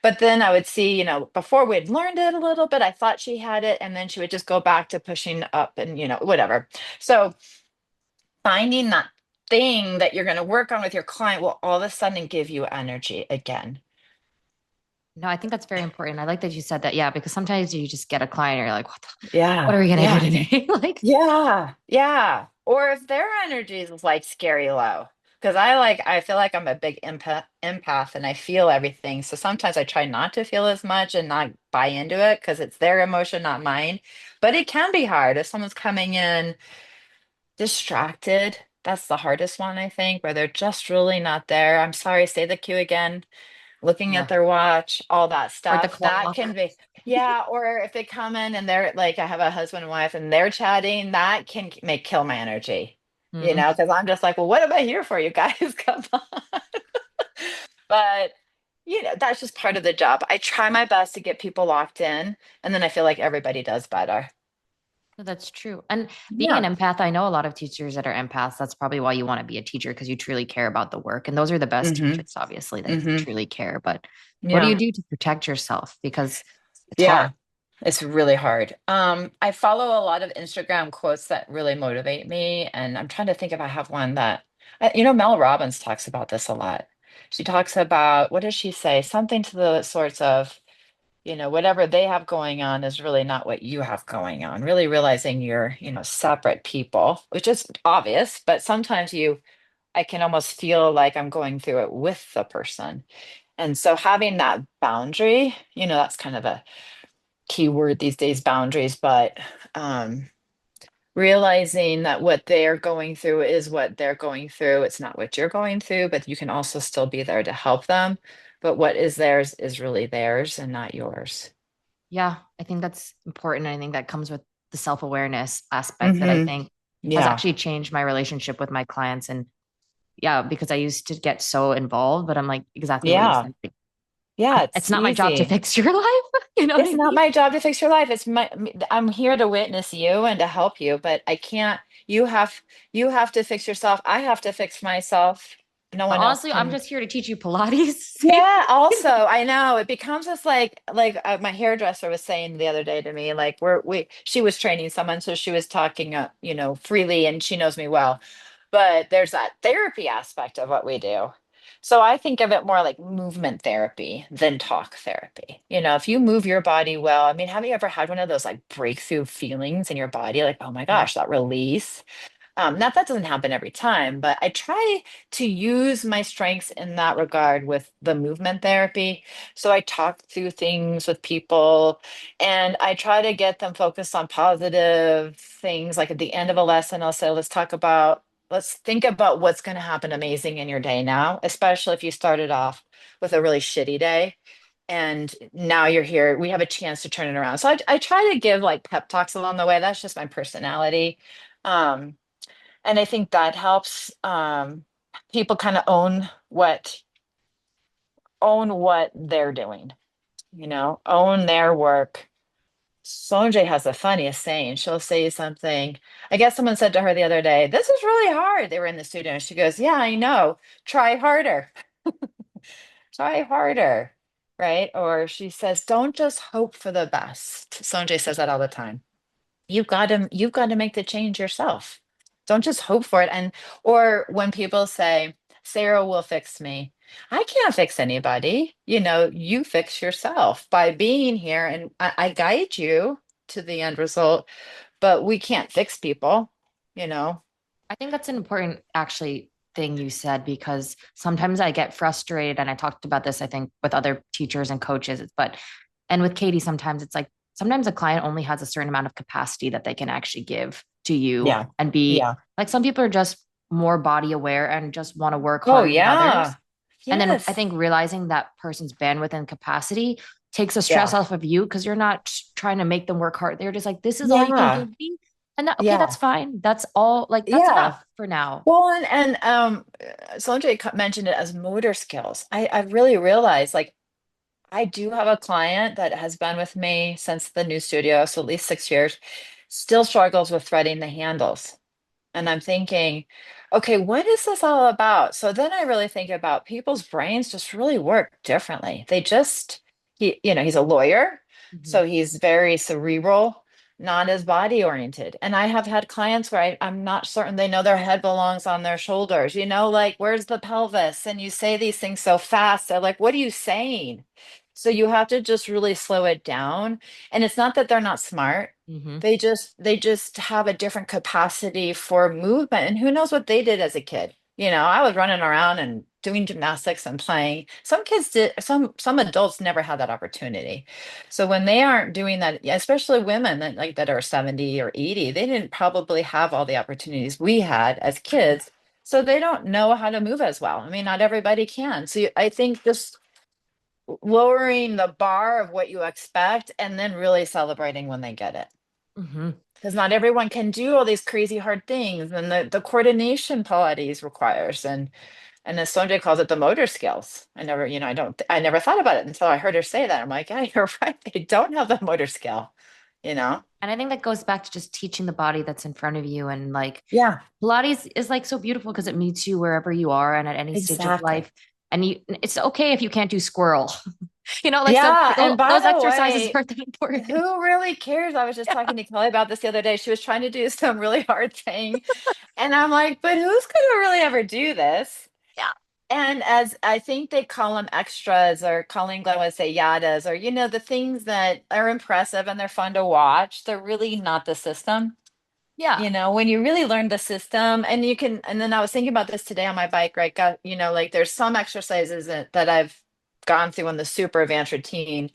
But then I would see, before we'd learned it a little bit, I thought she had it, and then she would just go back to pushing up and, whatever. So finding that thing that you're going to work on with your client will all of a sudden give you energy again. No, I think that's very important. I like that you said that. Yeah, because sometimes you just get a client and you're like, what Yeah, are we gonna do yeah. today? Like, Yeah, yeah. Or if their energy is like scary low. Because I feel like I'm a big empath and I feel everything. So sometimes I try not to feel as much and not buy into it because it's their emotion, not mine. But it can be hard if someone's coming in distracted. That's the hardest one, I think, where they're just really not there. I'm sorry, say the cue again, looking at yeah, their watch, all that or the stuff. That can clock. be, yeah. Or if they come in and they're like, I have a husband and wife and they're chatting, that can make kill my energy, Hmm. because I'm just like, well, what am I here for, you guys? Come on. But, that's just part of the job. I try my best to get people locked in, and then I feel like everybody does better. No, that's true. And being an Yeah. empath, I know a lot of teachers that are empaths. That's probably why you want to be a teacher because you truly care about the work. And those are the best Mm-hmm. teachers, obviously, that Mm-hmm. truly care. But what do you Yeah. do to protect yourself? Because it's hard. Yeah. It's really hard. I follow a lot of Instagram quotes that really motivate me, and I'm trying to think if I have one that, Mel Robbins talks about this a lot. She talks about, what does she say? Something to the sorts of, whatever they have going on is really not what you have going on. Really realizing you're, separate people, which is obvious, but sometimes I can almost feel like I'm going through it with the person. And so having that boundary, that's kind of a key word these days, boundaries, but um, realizing that what they're going through is what they're going through. It's not what you're going through, but you can also still be there to help them. But what is theirs is really theirs and not yours. Yeah, I think that's important. I think that comes with the self-awareness aspect that I Hmm. think has Yeah. actually changed my relationship with my clients. And yeah, because I used to get so involved, but I'm like exactly what you Yeah. said. Yeah. It's It's not my job to easy. fix your life. You know what It's I not mean? my job to fix your life. I'm here to witness you and to help you, but I can't, you have to fix yourself. I have to fix myself. No But one else honestly, I'm can. just here to teach you Pilates. Same Yeah, thing. also, I know it becomes this like my hairdresser was saying the other day to me, like she was training someone, so she was talking freely and she knows me well. But there's that therapy aspect of what we do. So I think of it more like movement therapy than talk therapy. If you move your body well, I mean, have you ever had one of those like breakthrough feelings in your body? Like, oh my Yeah. gosh, that release. Not that doesn't happen every time, but I try to use my strengths in that regard with the movement therapy. So I talk through things with people and I try to get them focused on positive things. Like at the end of a lesson, I'll say, let's talk about let's think about what's going to happen amazing in your day now, especially if you started off with a really shitty day and now you're here. We have a chance to turn it around. So I try to give like pep talks along the way. That's just my personality. Um, and I think that helps people kind of own what they're doing, own their work. Sonjay has the funniest saying. She'll say something. I guess someone said to her the other day, "This is really hard." They were in the studio and she goes, "Yeah, I know. Try harder. Try harder." Right? Or she says, "Don't just hope for the best." Sonjay says that all the time. You've got to make the change yourself. Don't just hope for it. And or when people say, "Sarah will fix me." I can't fix anybody. You fix yourself by being here and I guide you to the end result, but we can't fix people, you know. I think that's an important actually thing you said because sometimes I get frustrated and I talked about this I think with other teachers and coaches but and with Katie sometimes it's like sometimes a client only has a certain amount of capacity that they can actually give to you Yeah. and be Yeah. like some people are just more body aware and just want to work Oh, harder than others. yeah. And then I Yes. think realizing that person's bandwidth and capacity takes the stress Yeah. off of you because you're not trying to make them work hard. They're just like, this is all you can Yeah. give me. And that, okay, that's Yeah. fine. That's all like, that's Yeah. enough for now. Well, Sanjay mentioned it as motor skills. I really realized like I do have a client that has been with me since the new studio, so at least 6 years, still struggles with threading the handles. And I'm thinking, okay, what is this all about? So then I really think about people's brains just really work differently. He's a lawyer, Mhm. so he's very cerebral, not as body oriented. And I have had clients where I'm not certain they know their head belongs on their shoulders, like where's the pelvis? And you say these things so fast. They're like, what are you saying? So you have to just really slow it down. And it's not that they're not smart, Mhm. they just have a different capacity for movement. And who knows what they did as a kid? I was running around and doing gymnastics and playing. Some kids did, some adults never had that opportunity. So when they aren't doing that, especially women that are 70 or 80, they didn't probably have all the opportunities we had as kids. So they don't know how to move as well. I mean, not everybody can. So I think just lowering the bar of what you expect and then really celebrating when they get it, Mhm. because not everyone can do all these crazy hard things and the coordination Pilates requires, and as Sonjay calls it, the motor skills. I never thought about it until I heard her say that. I'm like, yeah, you're right, they don't have the motor skill you know And I think that goes back to just teaching the body that's in front of you. And like yeah, Pilates is like so beautiful because it meets you wherever you are and at any stage of life. exactly. And it's okay if you can't do squirrel. Like so Yeah, and by those the exercises way, aren't that important. who really cares? I was just talking to Kelly about this the other day. She was trying to do some really hard thing, and I'm like, but who's going to really ever do this? Yeah. And as I think they call them extras, or Colleen Glenn would say yadas, or the things that are impressive and they're fun to watch, they're really not the system. Yeah. When you really learn the system, and you can, and then I was thinking about this today on my bike, right? Like there's some exercises that I've gone through in the super advanced routine.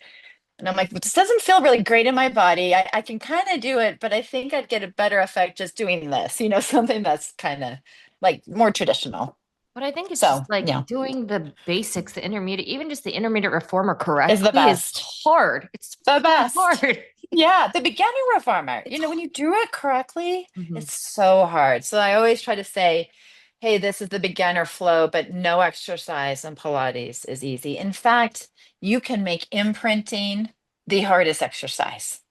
And I'm like, this doesn't feel really great in my body. I can kind of do it, but I think I'd get a better effect just doing this, something that's kind of like more traditional. But I think it's So, just like yeah, doing the basics, the intermediate, even just the intermediate reformer is the correctly is best. hard. It's The fucking best. hard. Yeah, the beginner reformer. It's When you do it correctly, Mhm. it's so hard. So I always try to say, hey, this is the beginner flow, but no exercise in Pilates is easy. In fact, you can make imprinting the hardest exercise,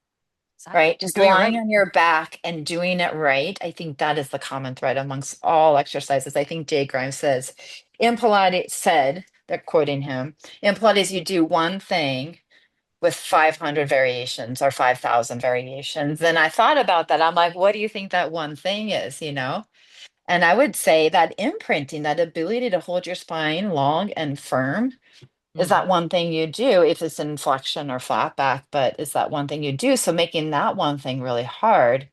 Exactly. right? Just Doing it lying right. on your back and doing it right. I think that is the common thread amongst all exercises. I think Jay Grimes says in Pilates, said, they're quoting him, in Pilates, you do one thing with 500 variations or 5,000 variations. And I thought about that. I'm like, what do you think that one thing is, And I would say that imprinting, that ability to hold your spine long and firm, is Mhm. that one thing you do if it's in flexion or flat back, but is that one thing you do? So making that one thing really hard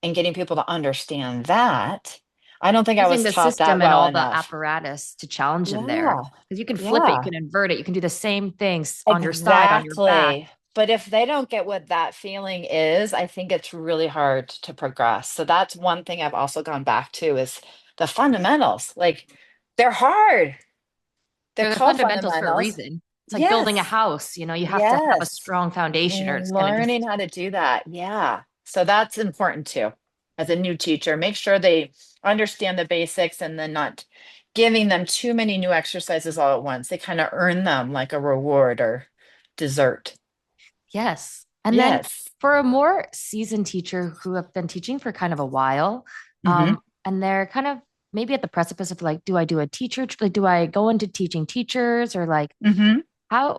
and getting people to understand that, I don't think I Using was the taught that system and well all the enough. apparatus to challenge them there. Yeah. Because you can flip it, you Yeah. can invert it, you can do the same things on your side, on your back. Exactly. But if they don't get what that feeling is, I think it's really hard to progress. So that's one thing I've also gone back to is the fundamentals, like they're hard. They're They're the called fundamentals for a fundamentals. reason. It's like building a Yes. house, you have to have a Yes. strong foundation or it's going to Learning just, how to do that. Yeah. So that's important too. As a new teacher, make sure they understand the basics and then not giving them too many new exercises all at once. They kind of earn them like a reward or dessert. yes. And then Yes. for a more seasoned teacher who have been teaching for kind of a while, Hmm. and they're kind of maybe at the precipice of like, do I do a teacher? Like, do I go into teaching teachers or like, Hmm.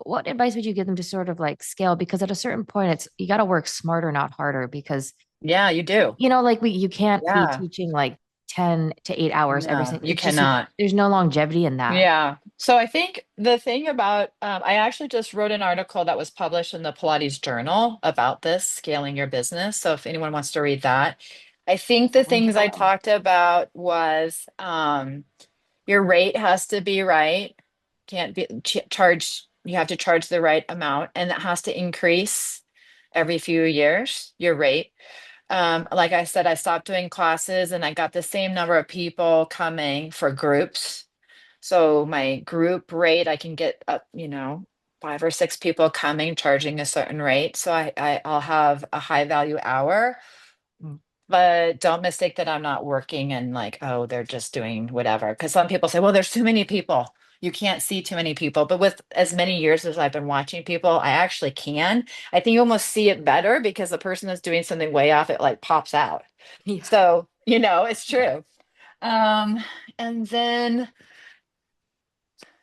what advice would you give them to sort of like scale? Because at a certain point, you got to work smarter, not harder. Because, Yeah, you do. like you can't be Yeah. teaching like 10 to 8 hours every No, single, you it's just, cannot. there's no longevity in that. Yeah. So I think the thing about, I actually just wrote an article that was published in the Pilates Journal about this, scaling your business. So if anyone wants to read that, I think the I'll link it things I below. talked about was your rate has to be right. Can't be charge, you have to charge the right amount, and it has to increase every few years, your rate. Like I said, I stopped doing classes and I got the same number of people coming for groups. So my group rate, I can get up, 5 or 6 people coming, charging a certain rate. So I'll have a high value hour, but don't mistake that I'm not working and like, oh, they're just doing whatever. Because some people say, well, there's too many people. You can't see too many people. But with as many years as I've been watching people, I actually can. I think you almost see it better because the person that's doing something way off, it like pops out. Yeah. So, it's true. Um, and then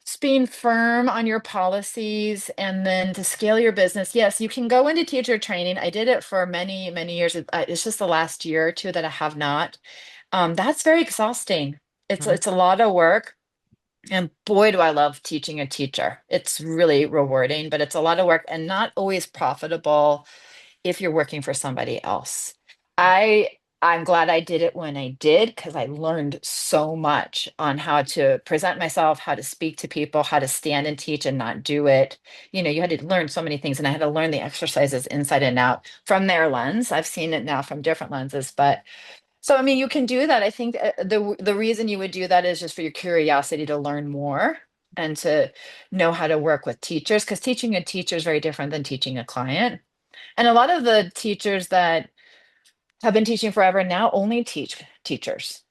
just being firm on your policies and then to scale your business. Yes, you can go into teacher training. I did it for many, many years. It's just the last year or two that I have not. That's very exhausting. Mhm. It's a lot of work. And boy, do I love teaching a teacher. It's really rewarding, but it's a lot of work and not always profitable if you're working for somebody else. I I'm glad I did it when I did because I learned so much on how to present myself, how to speak to people, how to stand and teach and not do it. You had to learn so many things and I had to learn the exercises inside and out from their lens. I've seen it now from different lenses, but so I mean you can do that. I think the reason you would do that is just for your curiosity to learn more and to know how to work with teachers because teaching a teacher is very different than teaching a client. And a lot of the teachers that have been teaching forever now only teach teachers,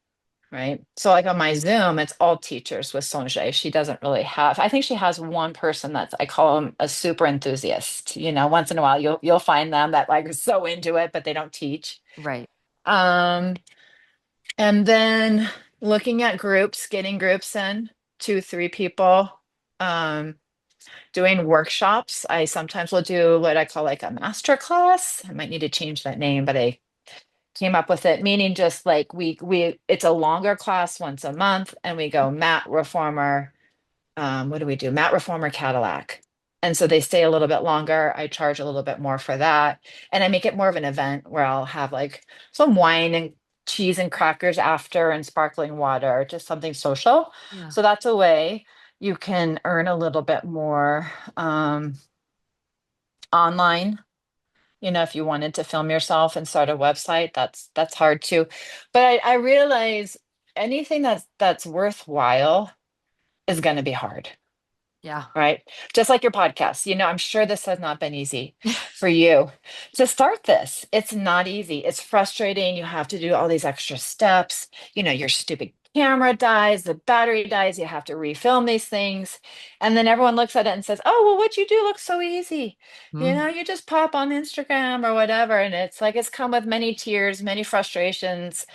right? So like on my Zoom, it's all teachers with Sonjé. She doesn't really have, I think she has one person that's I call them a super enthusiast. Once in a while you'll find them that like are so into it, but they don't teach. Right. Um, and then looking at groups, getting groups in, 2, 3 people. Um, doing workshops. I sometimes will do what I call like a master class. I might need to change that name, but I came up with it, meaning just like we it's a longer class once a month, and we go mat reformer. What do we do? Mat reformer Cadillac. And so they stay a little bit longer. I charge a little bit more for that. And I make it more of an event where I'll have like some wine and cheese and crackers after and sparkling water, just something social. Yeah. So that's a way you can earn a little bit more online. If you wanted to film yourself and start a website, that's hard too. But I realize anything that's worthwhile is going to be hard, Yeah. right? Just like your podcast. I'm sure this has not been easy for you to start this. It's not easy. It's frustrating. You have to do all these extra steps. Your stupid camera dies, the battery dies, you have to refilm these things. And then everyone looks at it and says, oh, well, what you do looks so easy. Mm. You just pop on Instagram or whatever. And it's like it's come with many tears, many frustrations.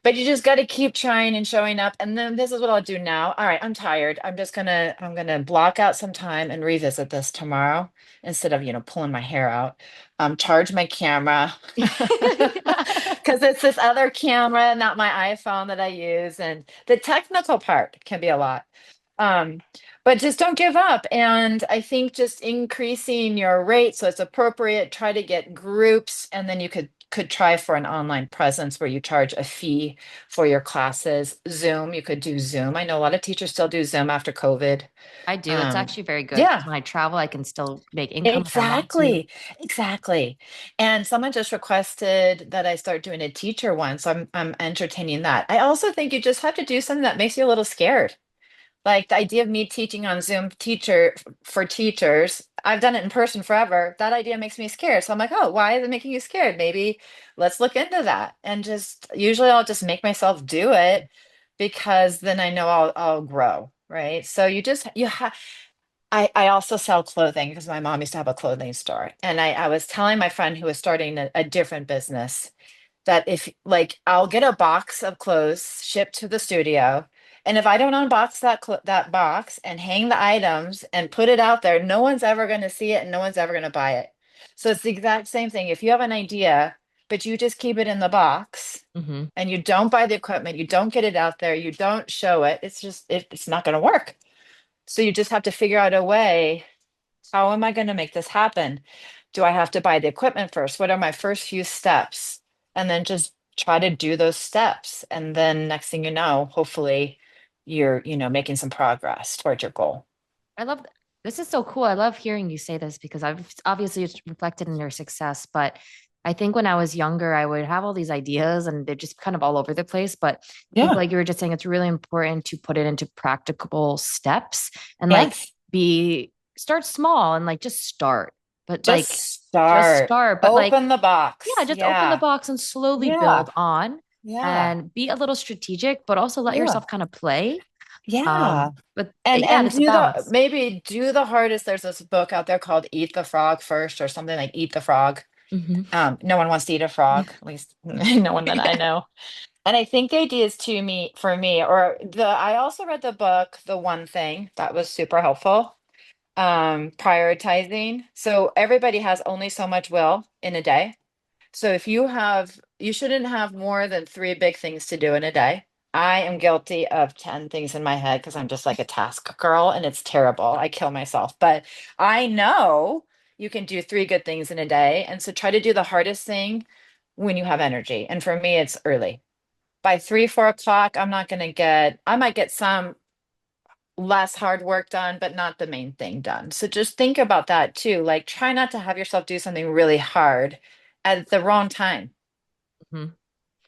But you just got to keep trying and showing up. And then this is what I'll do now. All right, I'm tired. I'm gonna block out some time and revisit this tomorrow instead of, pulling my hair out. Charge my camera because it's this other camera, not my iPhone that I use. And the technical part can be a lot. Um, but just don't give up. And I think just increasing your rate so it's appropriate, try to get groups, and then you could could try for an online presence where you charge a fee for your classes. Zoom, you could do Zoom. I know a lot of teachers still do Zoom after COVID. I do. It's Um, actually very good because yeah, when I travel, I can still make income if I want to. exactly. Exactly. And someone just requested that I start doing a teacher one, so I'm entertaining that. I also think you just have to do something that makes you a little scared. Like the idea of me teaching on Zoom for teachers, I've done it in person forever. That idea makes me scared. So I'm like, oh, why is it making you scared? Maybe let's look into that. And just usually I'll just make myself do it because then I know I'll grow, right? So you have I also sell clothing because my mom used to have a clothing store. And I was telling my friend who was starting a different business that if like I'll get a box of clothes shipped to the studio, and if I don't unbox that box and hang the items and put it out there, no one's ever going to see it and no one's ever going to buy it. So it's the exact same thing. If you have an idea, but you just keep it in the box Hmm. and you don't buy the equipment, you don't get it out there, you don't show it, it's not going to work. So you just have to figure out a way. How am I going to make this happen? Do I have to buy the equipment first? What are my first few steps? And then just try to do those steps. And then next thing you know, hopefully you're making some progress towards your goal. I love this is so cool. I love hearing you say this because I've obviously it's reflected in your success. But I think when I was younger, I would have all these ideas and they're just kind of all over the place. But I think, Yeah. like you were just saying, it's really important to put it into practicable steps and like Yes. be start small and like just start, but Just like just start. start, but like, Open the box. yeah, just open the Yeah. box and slowly Yeah. build on Yeah. and be a little strategic, but also let Yeah. yourself kind of play. Yeah. But And yeah, and it's a do the balance. maybe do the hardest. There's this book out there called Eat the Frog First or something like Eat the Frog. Hmm. No one wants to eat a frog, at least no one that I know. And I think the idea is to me for me, or the I also read the book, The One Thing, that was super helpful. Prioritizing. So everybody has only so much will in a day. So if you shouldn't have more than three big things to do in a day. I am guilty of 10 things in my head because I'm just like a task girl and it's terrible. I kill myself. But I know you can do three good things in a day. And so try to do the hardest thing when you have energy. And for me, it's early. By 3, 4 o'clock, I might get some less hard work done, but not the main thing done. So just think about that too. Like try not to have yourself do something really hard at the wrong time.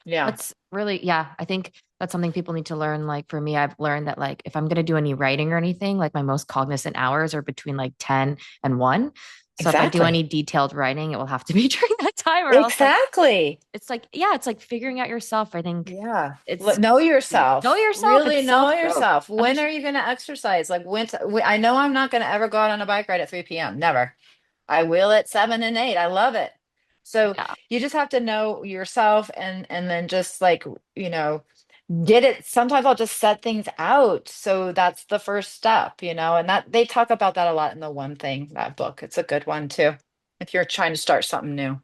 Yeah, That's really, yeah, I think that's something people need to learn. Like for me, I've learned that like if I'm going to do any writing or anything, like my most cognizant hours are between like 10 and 1. So if I do any exactly. detailed writing, it will have to be during that time or else like Exactly. it's like, yeah, it's like figuring out yourself. I think Yeah. it's Know know yourself. yourself. Really It's know self-growth. yourself. When are Understand. you going to exercise? Like I know I'm not going to ever go out on a bike ride at 3 p.m. Never. I will at 7 and 8. I love it. So Yeah. you just have to know yourself and then just like, you know, get it. Sometimes I'll just set things out. So that's the first step, and that they talk about that a lot in the One Thing, that book. It's a good one too. If you're trying to start something new.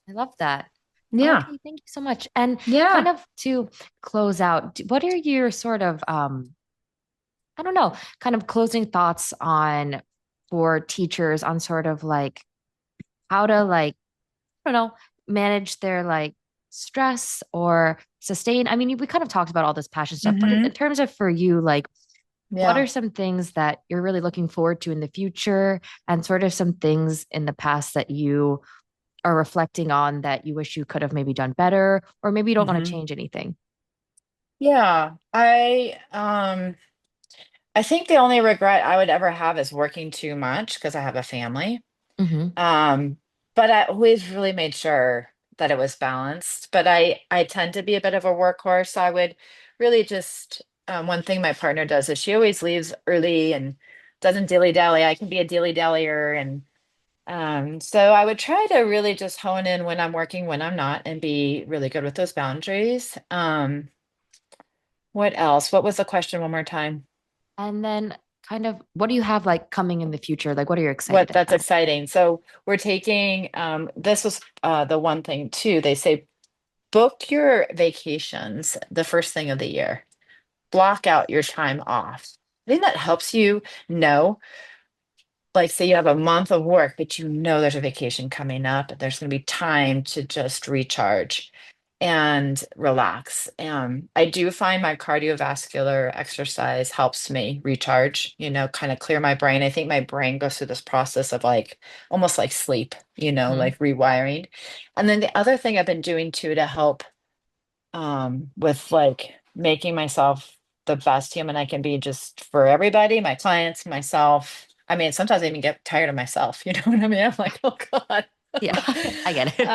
I love that. Yeah. Okay, thank you so much. And kind Yeah. of to close out, what are your sort of I don't know, kind of closing thoughts on for teachers on sort of like how to like, I don't know, manage their like stress or sustain. I mean, we kind of talked about all this passion stuff, but in Hmm. terms of for you, like, what Yeah. are some things that you're really looking forward to in the future and sort of some things in the past that you are reflecting on that you wish you could have maybe done better, or maybe you don't want to Hmm. change anything? Yeah. I think the only regret I would ever have is working too much because I have a family. Hmm. Um, but I always really made sure that it was balanced. But I tend to be a bit of a workhorse. So I would really just one thing my partner does is she always leaves early and doesn't dilly-dally. I can be a dilly-dallyer, and so I would try to really just hone in when I'm working, when I'm not, and be really good with those boundaries. What else? What was the question one more time? And then kind of what do you have like coming in the future? Like, what are you excited What That's about? exciting. So we're taking this was the one thing too. They say book your vacations the first thing of the year. Block out your time off. I think that helps you know like say you have a month of work, but you know there's a vacation coming up, and there's going to be time to just recharge and relax. I do find my cardiovascular exercise helps me recharge, kind of clear my brain. I think my brain goes through this process of like almost like sleep, Hmm. like rewiring. And then the other thing I've been doing too to help with like making myself the best human I can be just for everybody, my clients, myself. I mean, sometimes I even get tired of myself, you know what I mean? I'm like, oh God. Yeah, I get it.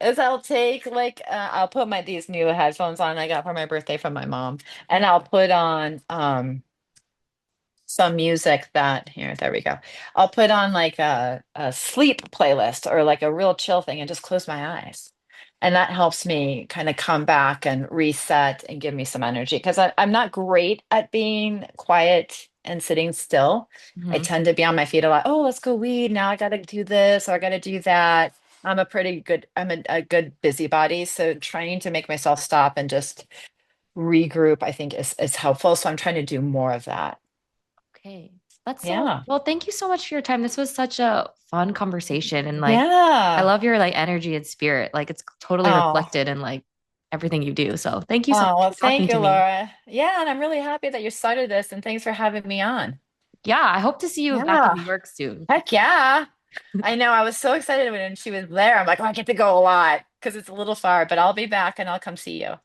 Is I'll take like I'll put my these new headphones on I got for my birthday from my mom, and I'll put on some music that here, there we go. I'll put on like a sleep playlist or like a real chill thing and just close my eyes. And that helps me kind of come back and reset and give me some energy because I'm not great at being quiet and sitting still. I Hmm. tend to be on my feet a lot. Oh, let's go weed. Now I got to do this or I got to do that. I'm a good busybody. So trying to make myself stop and just regroup, I think is helpful. So I'm trying to do more of that. Okay. That's so Yeah. well. Thank you so much for your time. This was such a fun conversation. And like, I Yeah. love your like energy and spirit. Like, it's totally Oh, reflected in like everything you do. So thank you so oh, much well, for talking thank to you, me. Laura. Yeah, and I'm really happy that you started this, and thanks for having me on. Yeah, I hope to see you back in Yeah. New York soon. Heck yeah. I know. I was so excited when she was there. I'm like, oh, I get to go a lot because it's a little far, but I'll be back and I'll come see you.